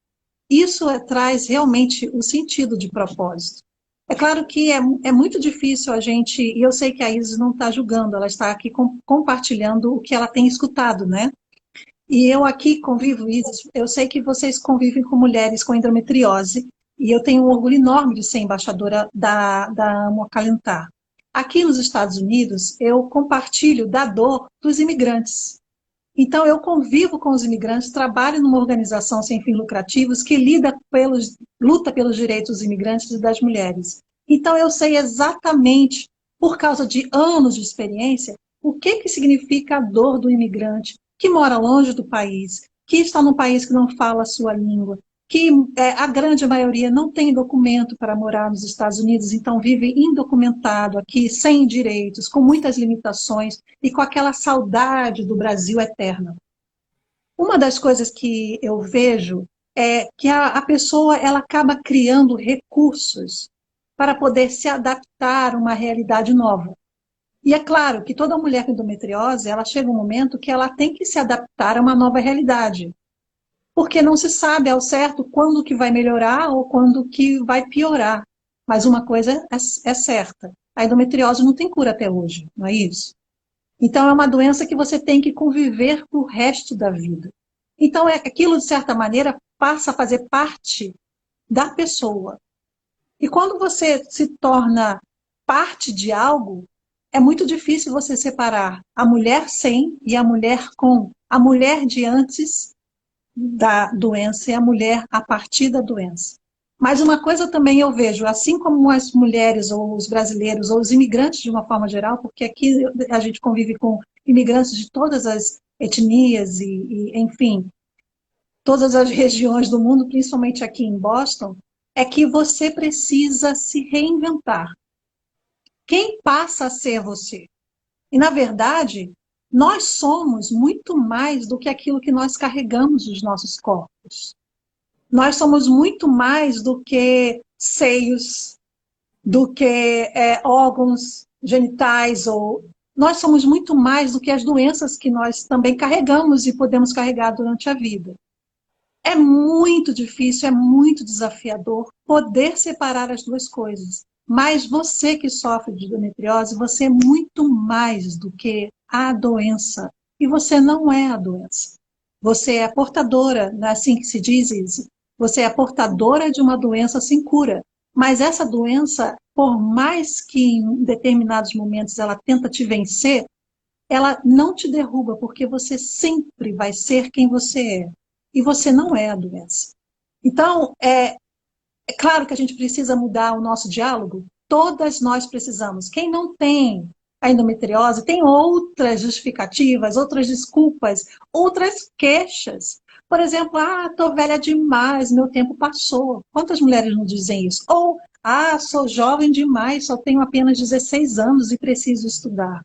Isso traz realmente o sentido de propósito. É claro que é muito difícil a gente, e eu sei que a Isis não está julgando, ela está aqui compartilhando o que ela tem escutado, né? E eu aqui convivo, Isis, eu sei que vocês convivem com mulheres com endometriose, e eu tenho um orgulho enorme de ser embaixadora da Amo Acalentar. Aqui nos Estados Unidos, eu compartilho da dor dos imigrantes. Então, eu convivo com os imigrantes, trabalho numa organização sem fins lucrativos que luta pelos direitos dos imigrantes e das mulheres. Então, eu sei exatamente, por causa de anos de experiência, o que significa a dor do imigrante que mora longe do país, que está num país que não fala a sua língua, que a grande maioria não tem documento para morar nos Estados Unidos, então vive indocumentado aqui, sem direitos, com muitas limitações e com aquela saudade do Brasil eterna. Uma das coisas que eu vejo é que a pessoa ela acaba criando recursos para poder se adaptar a uma realidade nova. E é claro que toda mulher com endometriose, ela chega um momento que ela tem que se adaptar a uma nova realidade, porque não se sabe ao certo quando que vai melhorar ou quando que vai piorar. Mas uma coisa é certa, a endometriose não tem cura até hoje, não é isso? Então é uma doença que você tem que conviver o resto da vida. Então aquilo, de certa maneira, passa a fazer parte da pessoa. E quando você se torna parte de algo, é muito difícil você separar a mulher sem e a mulher com. A mulher de antes da doença e a mulher a partir da doença. Mas uma coisa também eu vejo, assim como as mulheres ou os brasileiros ou os imigrantes de uma forma geral, porque aqui a gente convive com imigrantes de todas as etnias enfim, todas as regiões do mundo, principalmente aqui em Boston, é que você precisa se reinventar. Quem passa a ser você? E, na verdade, nós somos muito mais do que aquilo que nós carregamos nos nossos corpos. Nós somos muito mais do que seios, do que órgãos genitais, ou nós somos muito mais do que as doenças que nós também carregamos e podemos carregar durante a vida. É muito difícil, é muito desafiador poder separar as duas coisas. Mas você que sofre de endometriose, você é muito mais do que a doença. E você não é a doença. Você é a portadora, não é assim que se diz isso? Você é a portadora de uma doença sem cura. Mas essa doença, por mais que em determinados momentos ela tenta te vencer, ela não te derruba, porque você sempre vai ser quem você é. E você não é a doença. Então, é claro que a gente precisa mudar o nosso diálogo. Todas nós precisamos. Quem não tem a endometriose tem outras justificativas, outras desculpas, outras queixas. Por exemplo, estou velha demais, meu tempo passou. Quantas mulheres não dizem isso? Ou, sou jovem demais, só tenho apenas 16 anos e preciso estudar.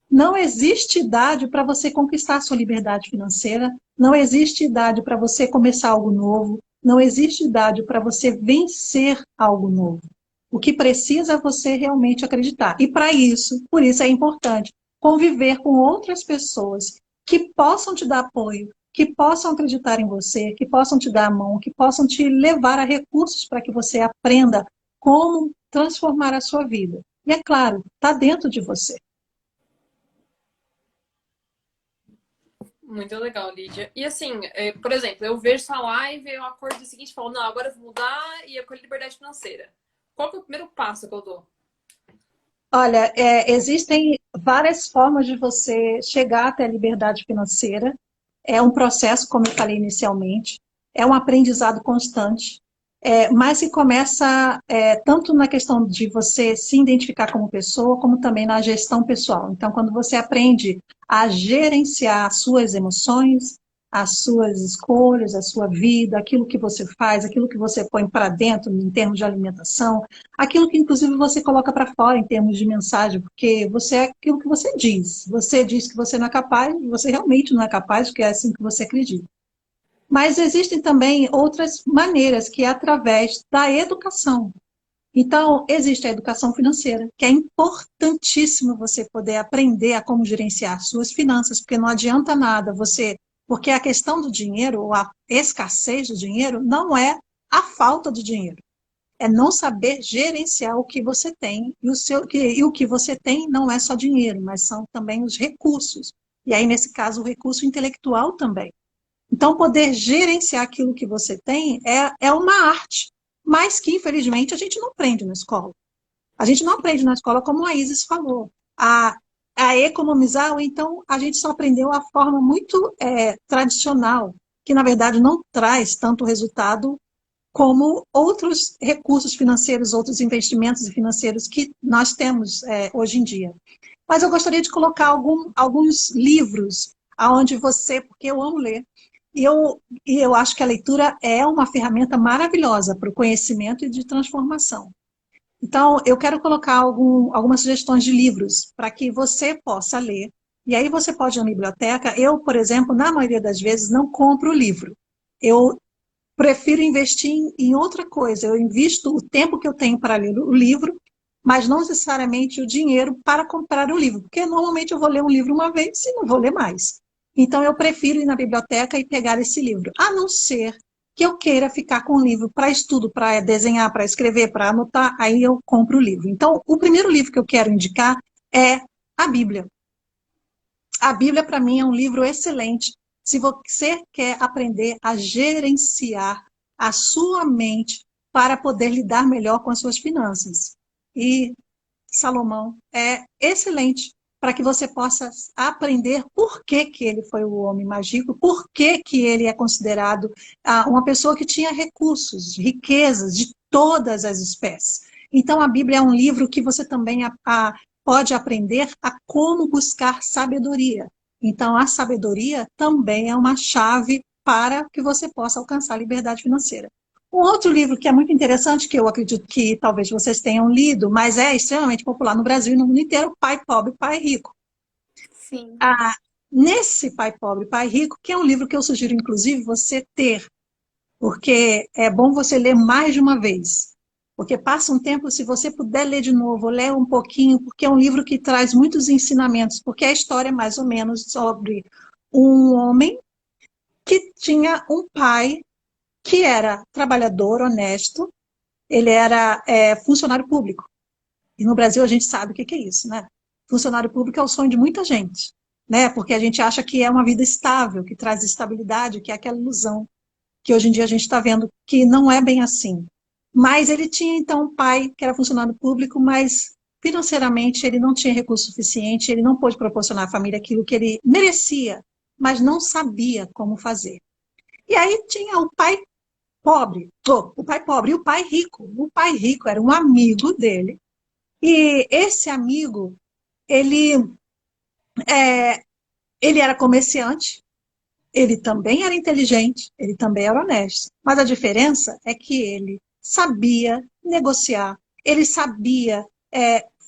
Não existe idade para você conquistar a sua liberdade financeira, não existe idade para você começar algo novo, não existe idade para você vencer algo novo. O que precisa é você realmente acreditar. E para isso, por isso é importante conviver com outras pessoas que possam te dar apoio, que possam acreditar em você, que possam te dar a mão, que possam te levar a recursos para que você aprenda como transformar a sua vida. E é claro, está dentro de você. Muito legal, Lídia. E assim, por exemplo, eu vejo sua live, eu acordo do seguinte e falo, não, agora eu vou mudar e eu colho liberdade financeira. Qual que é o primeiro passo que eu dou? Olha, existem várias formas de você chegar até a liberdade financeira. É um processo, como eu falei inicialmente, é um aprendizado constante, mas que começa tanto na questão de você se identificar como pessoa, como também na gestão pessoal. Então, quando você aprende a gerenciar as suas emoções, as suas escolhas, a sua vida, aquilo que você faz, aquilo que você põe para dentro em termos de alimentação, aquilo que inclusive você coloca para fora em termos de mensagem, porque você é aquilo que você diz. Você diz que você não é capaz, você realmente não é capaz, porque é assim que você acredita. Mas existem também outras maneiras, que é através da educação. Então, existe a educação financeira, que é importantíssimo você poder aprender a como gerenciar suas finanças, porque não adianta nada você... Porque a questão do dinheiro, ou a escassez do dinheiro, não é a falta do dinheiro. É não saber gerenciar o que você tem. E o que você tem não é só dinheiro, mas são também os recursos. E aí, nesse caso, o recurso intelectual também. Então, poder gerenciar aquilo que você tem é uma arte, mas que, infelizmente, a gente não aprende na escola. A gente não aprende na escola, como a Isis falou, a economizar, ou então a gente só aprendeu a forma muito tradicional, que, na verdade, não traz tanto resultado como outros recursos financeiros, outros investimentos financeiros que nós temos hoje em dia. Mas eu gostaria de colocar alguns livros aonde você, porque eu amo ler, e eu acho que a leitura é uma ferramenta maravilhosa para o conhecimento e de transformação. Então, eu quero colocar algumas sugestões de livros para que você possa ler. E aí você pode ir na biblioteca. Eu, por exemplo, na maioria das vezes, não compro o livro. Eu prefiro investir em outra coisa. Eu invisto o tempo que eu tenho para ler o livro, mas não necessariamente o dinheiro para comprar o livro, porque normalmente eu vou ler um livro uma vez e não vou ler mais. Então eu prefiro ir na biblioteca e pegar esse livro, a não ser que eu queira ficar com o livro para estudo, para desenhar, para escrever, para anotar, aí eu compro o livro. Então, o primeiro livro que eu quero indicar é a Bíblia. A Bíblia, para mim, é um livro excelente se você quer aprender a gerenciar a sua mente para poder lidar melhor com as suas finanças. E Salomão é excelente para que você possa aprender por que, que ele foi o homem mais rico, por que, que ele é considerado uma pessoa que tinha recursos, riquezas de todas as espécies. Então, a Bíblia é um livro que você também pode aprender a como buscar sabedoria. Então, a sabedoria também é uma chave para que você possa alcançar a liberdade financeira. Um outro livro que é muito interessante, que eu acredito que talvez vocês tenham lido, mas é extremamente popular no Brasil e no mundo inteiro, Pai Pobre, Pai Rico. Sim. Nesse Pai Pobre, Pai Rico, que é um livro que eu sugiro, inclusive, você ter, porque é bom você ler mais de uma vez. Porque passa um tempo, se você puder ler de novo, ler um pouquinho, porque é um livro que traz muitos ensinamentos, porque a história é mais ou menos sobre um homem que tinha um pai que era trabalhador, honesto, ele era funcionário público. E no Brasil a gente sabe o que é isso, né? Funcionário público é o sonho de muita gente, né? Porque a gente acha que é uma vida estável, que traz estabilidade, que é aquela ilusão que hoje em dia a gente está vendo que não é bem assim. Mas ele tinha, então, um pai que era funcionário público, mas financeiramente ele não tinha recurso suficiente, ele não pôde proporcionar à família aquilo que ele merecia, mas não sabia como fazer. E aí tinha o pai pobre, o pai pobre e o pai rico. O pai rico era um amigo dele, e esse amigo, ele era comerciante, ele também era inteligente, ele também era honesto. Mas a diferença é que ele sabia negociar, ele sabia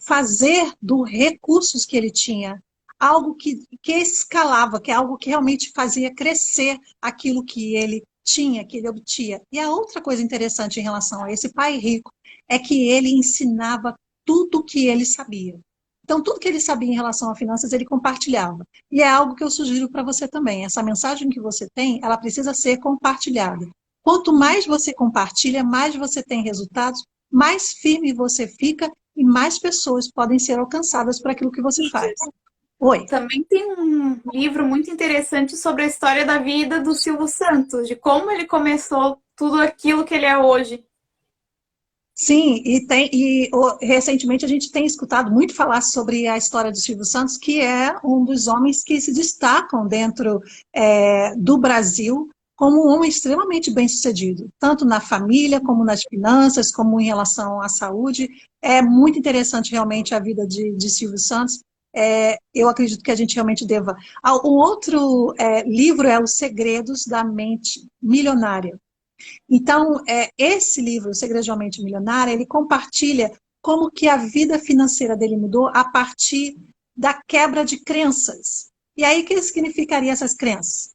fazer dos recursos que ele tinha algo que escalava, que é algo que realmente fazia crescer aquilo que ele tinha, que ele obtinha. E a outra coisa interessante em relação a esse pai rico é que ele ensinava tudo o que ele sabia. Então, tudo que ele sabia em relação a finanças, ele compartilhava. E é algo que eu sugiro para você também. Essa mensagem que você tem, ela precisa ser compartilhada. Quanto mais você compartilha, mais você tem resultados, mais firme você fica e mais pessoas podem ser alcançadas por aquilo que você faz. Oi. Também tem um livro muito interessante sobre a história da vida do Silvio Santos, de como ele começou tudo aquilo que ele é hoje. Sim, recentemente a gente tem escutado muito falar sobre a história do Silvio Santos, que é um dos homens que se destacam dentro do Brasil como um homem extremamente bem-sucedido, tanto na família, como nas finanças, como em relação à saúde. É muito interessante realmente a vida de Silvio Santos. Eu acredito que a gente realmente deva... Um outro livro é Os Segredos da Mente Milionária. Então, esse livro, O Segredo de uma Mente Milionária, ele compartilha como que a vida financeira dele mudou a partir da quebra de crenças. E aí, o que significaria essas crenças?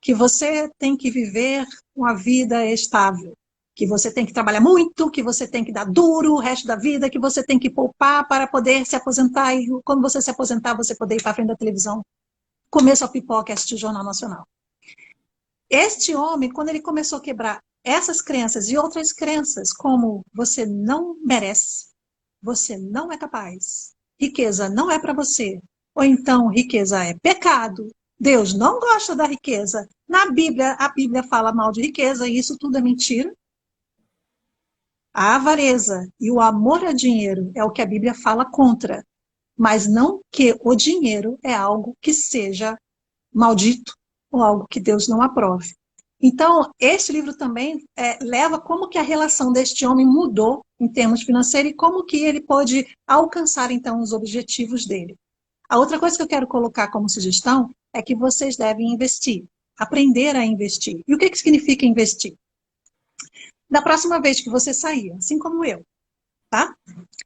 Que você tem que viver uma vida estável, que você tem que trabalhar muito, que você tem que dar duro o resto da vida, que você tem que poupar para poder se aposentar, e quando você se aposentar, você poder ir para frente da televisão, comer sua pipoca e assistir o Jornal Nacional. Este homem, quando ele começou a quebrar essas crenças e outras crenças, como você não merece, você não é capaz, riqueza não é para você, ou então riqueza é pecado, Deus não gosta da riqueza. Na Bíblia, a Bíblia fala mal de riqueza e isso tudo é mentira. A avareza e o amor a dinheiro é o que a Bíblia fala contra, mas não que o dinheiro é algo que seja maldito ou algo que Deus não aprove. Então, este livro também leva como que a relação deste homem mudou em termos financeiros e como que ele pôde alcançar, então, os objetivos dele. A outra coisa que eu quero colocar como sugestão é que vocês devem investir, aprender a investir. E o que significa investir? Da próxima vez que você sair, assim como eu, tá?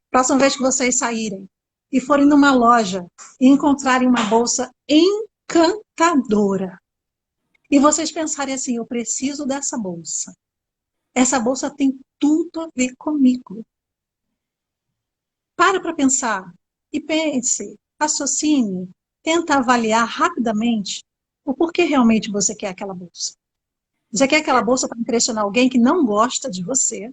Próxima vez que vocês saírem e forem numa loja e encontrarem uma bolsa encantadora, e vocês pensarem assim, eu preciso dessa bolsa. Essa bolsa tem tudo a ver comigo. Para pensar e pense, raciocine, tenta avaliar rapidamente o porquê realmente você quer aquela bolsa. Você quer aquela bolsa para impressionar alguém que não gosta de você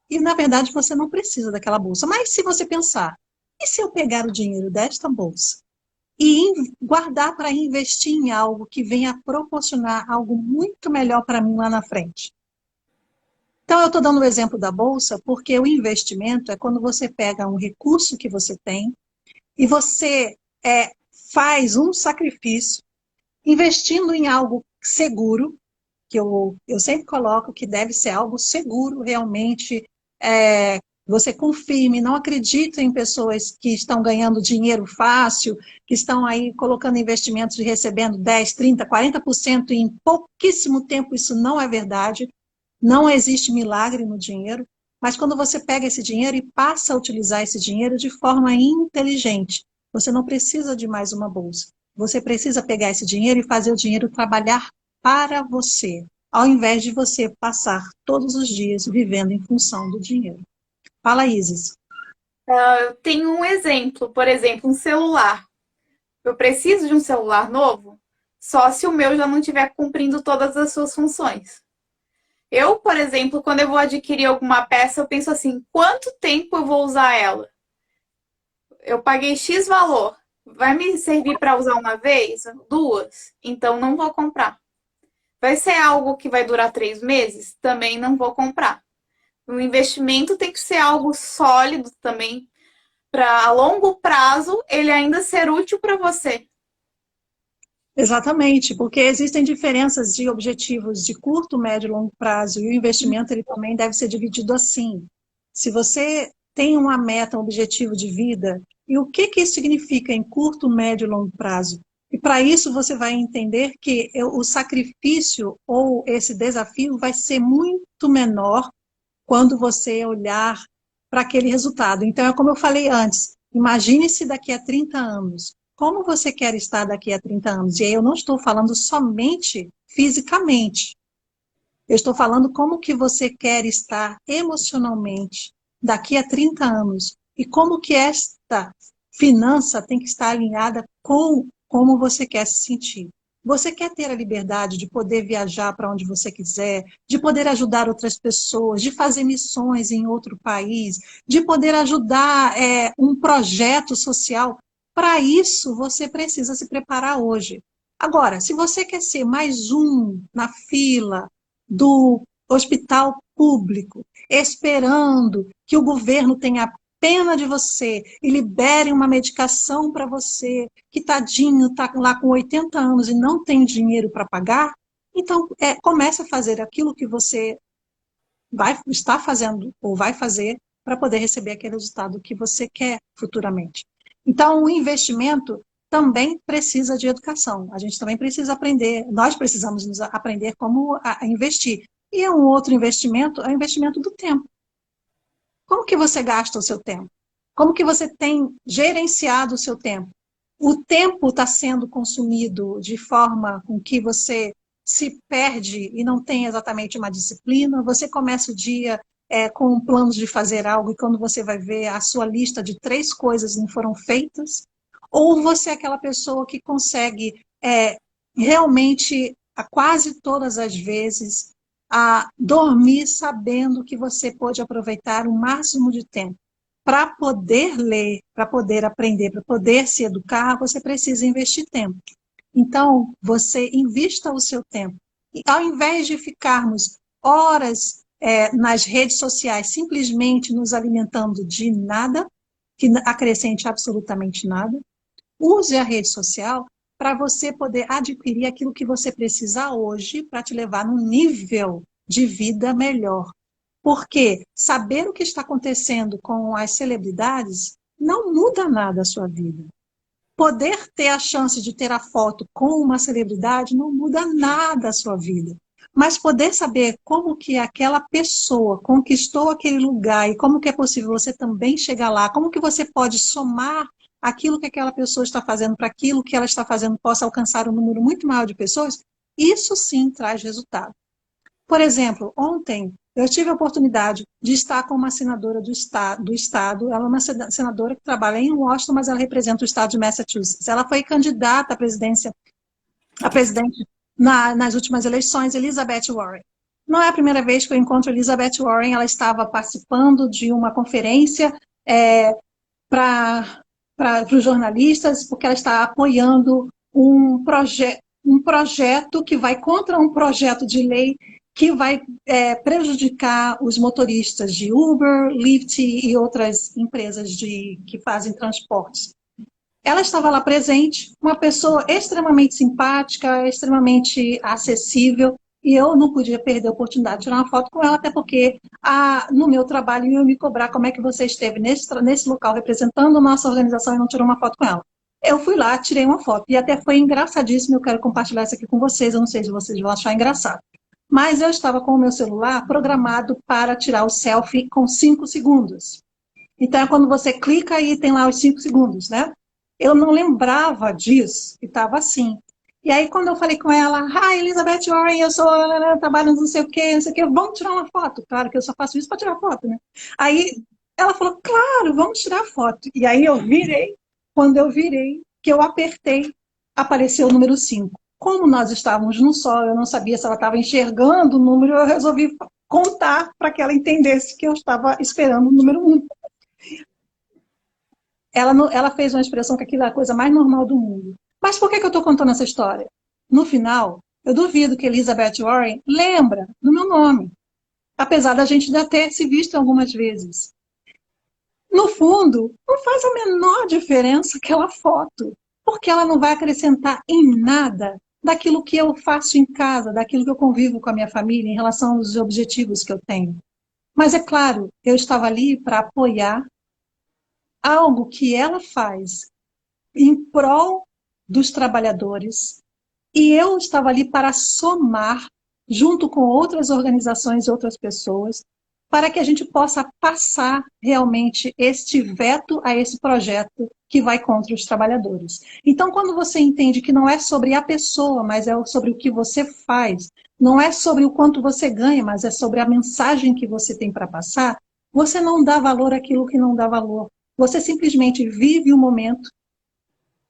e, na verdade, você não precisa daquela bolsa. Mas se você pensar, e se eu pegar o dinheiro desta bolsa e guardar para investir em algo que venha proporcionar algo muito melhor para mim lá na frente? Então, eu estou dando o exemplo da bolsa porque o investimento é quando você pega um recurso que você tem e você faz um sacrifício investindo em algo seguro, que eu sempre coloco que deve ser algo seguro realmente, você confirme, não acredita em pessoas que estão ganhando dinheiro fácil, que estão aí colocando investimentos e recebendo 10, 30, 40% e em pouquíssimo tempo. Isso não é verdade. Não existe milagre no dinheiro, mas quando você pega esse dinheiro e passa a utilizar esse dinheiro de forma inteligente, você não precisa de mais uma bolsa. Você precisa pegar esse dinheiro e fazer o dinheiro trabalhar para você, ao invés de você passar todos os dias vivendo em função do dinheiro. Fala, Isis. Eu tenho um exemplo, por exemplo, um celular. Eu preciso de um celular novo só se o meu já não estiver cumprindo todas as suas funções. Eu, por exemplo, quando eu vou adquirir alguma peça, eu penso assim, quanto tempo eu vou usar ela? Eu paguei X valor, vai me servir para usar uma vez? Duas? Então não vou comprar. Vai ser algo que vai durar 3 meses? Também não vou comprar. O investimento tem que ser algo sólido também, para a longo prazo ele ainda ser útil para você. Exatamente, porque existem diferenças de objetivos de curto, médio e longo prazo, e o investimento ele também deve ser dividido assim. Se você tem uma meta, um objetivo de vida, e o que isso significa em curto, médio e longo prazo? E para isso você vai entender que o sacrifício ou esse desafio vai ser muito menor quando você olhar para aquele resultado. Então, é como eu falei antes, imagine-se daqui a 30 anos. Como você quer estar daqui a 30 anos? E aí eu não estou falando somente fisicamente. Eu estou falando como que você quer estar emocionalmente daqui a 30 anos. E como que esta finança tem que estar alinhada com como você quer se sentir. Você quer ter a liberdade de poder viajar para onde você quiser, de poder ajudar outras pessoas, de fazer missões em outro país, de poder ajudar um projeto social. Para isso, você precisa se preparar hoje. Agora, se você quer ser mais um na fila do hospital público, esperando que o governo tenha pena de você e libere uma medicação para você, que tadinho está lá com 80 anos e não tem dinheiro para pagar, então comece a fazer aquilo que você está fazendo ou vai fazer para poder receber aquele resultado que você quer futuramente. Então, o investimento também precisa de educação. A gente também precisa aprender, nós precisamos aprender como a investir. E um outro investimento é o investimento do tempo. Como que você gasta o seu tempo? Como que você tem gerenciado o seu tempo? O tempo está sendo consumido de forma com que você se perde e não tem exatamente uma disciplina. Você começa o dia com planos de fazer algo e quando você vai ver a sua lista de 3 coisas não foram feitas. Ou você é aquela pessoa que consegue realmente, quase todas as vezes, a dormir sabendo que você pode aproveitar o máximo de tempo. Para poder ler, para poder aprender, para poder se educar, você precisa investir tempo. Então, você invista o seu tempo. E ao invés de ficarmos horas nas redes sociais simplesmente nos alimentando de nada, que acrescente absolutamente nada, use a rede social para você poder adquirir aquilo que você precisa hoje para te levar num nível de vida melhor. Porque saber o que está acontecendo com as celebridades não muda nada a sua vida. Poder ter a chance de ter a foto com uma celebridade não muda nada a sua vida. Mas poder saber como que aquela pessoa conquistou aquele lugar e como que é possível você também chegar lá, como que você pode somar aquilo que aquela pessoa está fazendo para aquilo que ela está fazendo possa alcançar um número muito maior de pessoas, Isso sim traz resultado. Por exemplo, ontem eu tive a oportunidade de estar com uma senadora do estado. Ela é uma senadora que trabalha em Washington, mas ela representa o estado de Massachusetts. Ela foi candidata a presidente nas últimas eleições, Elizabeth Warren. Não é a primeira vez que eu encontro Elizabeth Warren. Ela estava participando de uma conferência para os jornalistas, porque ela está apoiando um projeto que vai contra um projeto de lei que vai prejudicar os motoristas de Uber, Lyft e outras empresas que fazem transportes. Ela estava lá presente, uma pessoa extremamente simpática, extremamente acessível, e eu não podia perder a oportunidade de tirar uma foto com ela, até porque no meu trabalho iam me cobrar como é que você esteve nesse local representando a nossa organização e não tirou uma foto com ela. Eu fui lá, tirei uma foto, e até foi engraçadíssimo, eu quero compartilhar isso aqui com vocês, eu não sei se vocês vão achar engraçado. Mas eu estava com o meu celular programado para tirar o selfie com 5 segundos. Então, quando você clica aí, tem lá os 5 segundos, né? Eu não lembrava disso, e estava assim. E aí, quando eu falei com ela, hi, Elizabeth Warren, eu trabalho não sei o quê, vamos tirar uma foto. Claro que eu só faço isso para tirar foto, né? Aí, ela falou, claro, vamos tirar foto. E aí, quando eu virei, que eu apertei, apareceu o número 5. Como nós estávamos no sol, eu não sabia se ela estava enxergando o número, eu resolvi contar para que ela entendesse que eu estava esperando o número 1. Ela fez uma expressão que aquilo é a coisa mais normal do mundo. Mas por que eu estou contando essa história? No final, eu duvido que Elizabeth Warren lembra do meu nome, apesar da gente já ter se visto algumas vezes. No fundo, não faz a menor diferença aquela foto, porque ela não vai acrescentar em nada daquilo que eu faço em casa, daquilo que eu convivo com a minha família em relação aos objetivos que eu tenho. Mas é claro, eu estava ali para apoiar algo que ela faz em prol dos trabalhadores, e eu estava ali para somar, junto com outras organizações e outras pessoas, para que a gente possa passar realmente este veto a esse projeto que vai contra os trabalhadores. Então, quando você entende que não é sobre a pessoa, mas é sobre o que você faz, não é sobre o quanto você ganha, mas é sobre a mensagem que você tem para passar, você não dá valor àquilo que não dá valor. Você simplesmente vive o momento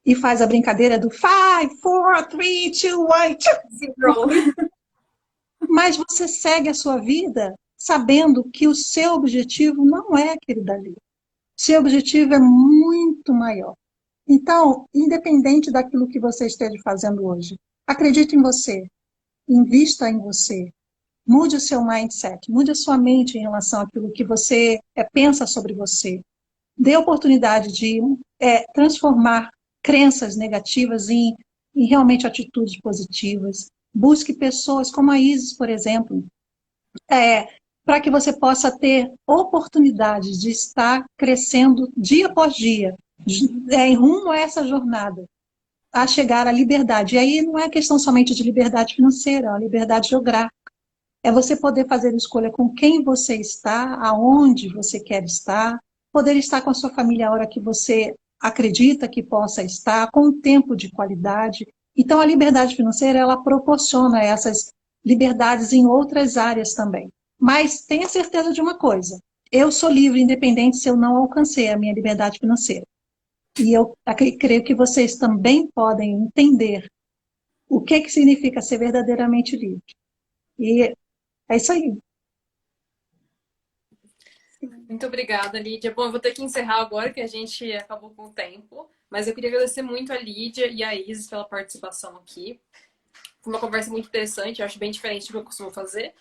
e faz a brincadeira do 5, 4, 3, 2, 1, 0. Mas você segue a sua vida sabendo que o seu objetivo não é aquele dali. Seu objetivo é muito maior. Então, independente daquilo que você esteja fazendo hoje, acredite em você, invista em você, mude o seu mindset, mude a sua mente em relação àquilo que você pensa sobre você. Dê oportunidade de transformar crenças negativas em realmente atitudes positivas. Busque pessoas como a Isis, por exemplo, para que você possa ter oportunidades de estar crescendo dia após dia, em rumo a essa jornada, a chegar à liberdade. E aí não é questão somente de liberdade financeira, é uma liberdade geográfica. É você poder fazer escolha com quem você está, aonde você quer estar, poder estar com a sua família a hora que você acredita que possa estar, com um tempo de qualidade. Então, a liberdade financeira, ela proporciona essas liberdades em outras áreas também. Mas tenha certeza de uma coisa, eu sou livre, independente se eu não alcancei a minha liberdade financeira. E eu creio que vocês também podem entender o que significa ser verdadeiramente livre. E é isso aí. Muito obrigada, Lídia. Bom, eu vou ter que encerrar agora, que a gente acabou com o tempo. Mas eu queria agradecer muito a Lídia e a Isis pela participação aqui. Foi uma conversa muito interessante, eu acho bem diferente do que eu costumo fazer.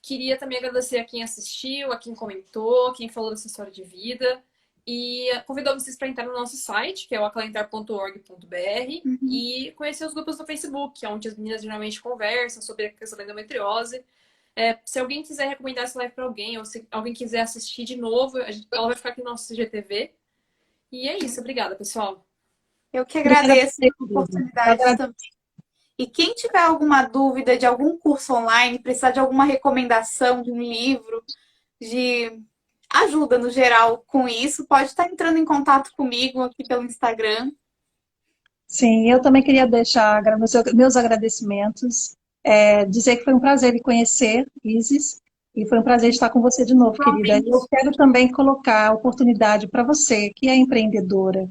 Queria também agradecer a quem assistiu, a quem comentou, quem falou dessa história de vida. E convidar vocês para entrar no nosso site, que é o acalentar.org.br, e conhecer os grupos do Facebook, onde as meninas geralmente conversam sobre a questão da endometriose. Se alguém quiser recomendar essa live para alguém, ou se alguém quiser assistir de novo, ela vai ficar aqui no nosso CGTV. E é isso, obrigada, pessoal. Eu que agradeço a oportunidade também. E quem tiver alguma dúvida de algum curso online, precisar de alguma recomendação de um livro, de ajuda no geral com isso, pode estar entrando em contato comigo aqui pelo Instagram. Sim, eu também queria deixar meus agradecimentos, dizer que foi um prazer lhe conhecer, Isis, e foi um prazer estar com você de novo, querida. Eu Igualmente. quero também colocar a oportunidade para você que é empreendedora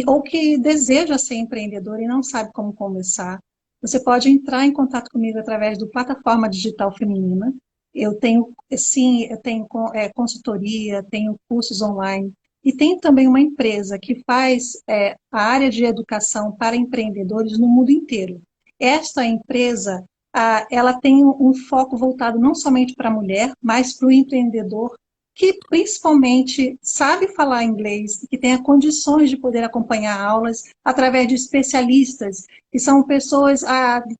ou que deseja ser empreendedora e não sabe como começar. Você pode entrar em contato comigo através do Plataforma Digital Feminina. Eu tenho, sim, eu tenho consultoria, tenho cursos online. E tem também uma empresa que faz a área de educação para empreendedores no mundo inteiro. Esta empresa, ela tem um foco voltado não somente para a mulher, mas para o empreendedor que principalmente sabe falar inglês e que tenha condições de poder acompanhar aulas através de especialistas, que são pessoas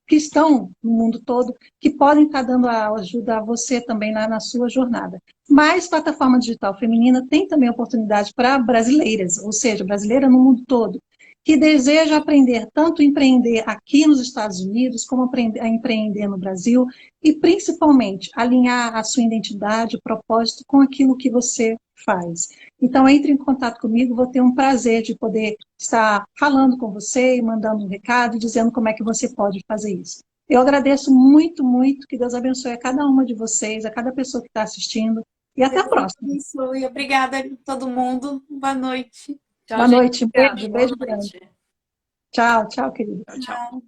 que estão no mundo todo, que podem estar dando a ajuda a você também na sua jornada. Mas plataforma digital feminina tem também oportunidade para brasileiras, ou seja, brasileira no mundo todo, que deseja aprender tanto a empreender aqui nos Estados Unidos, como aprender a empreender no Brasil, e principalmente alinhar a sua identidade, o propósito com aquilo que você faz. Então, entre em contato comigo, vou ter um prazer de poder estar falando com você e mandando um recado, dizendo como é que você pode fazer isso. Eu agradeço muito, muito, que Deus abençoe a cada uma de vocês, a cada pessoa que está assistindo, e até a Deus próxima. abençoe. Obrigada a todo mundo. Boa noite. Tchau, Boa gente. noite, Obrigada. beijo, Boa beijo grande. noite. Tchau, tchau, querido. Tchau, tchau.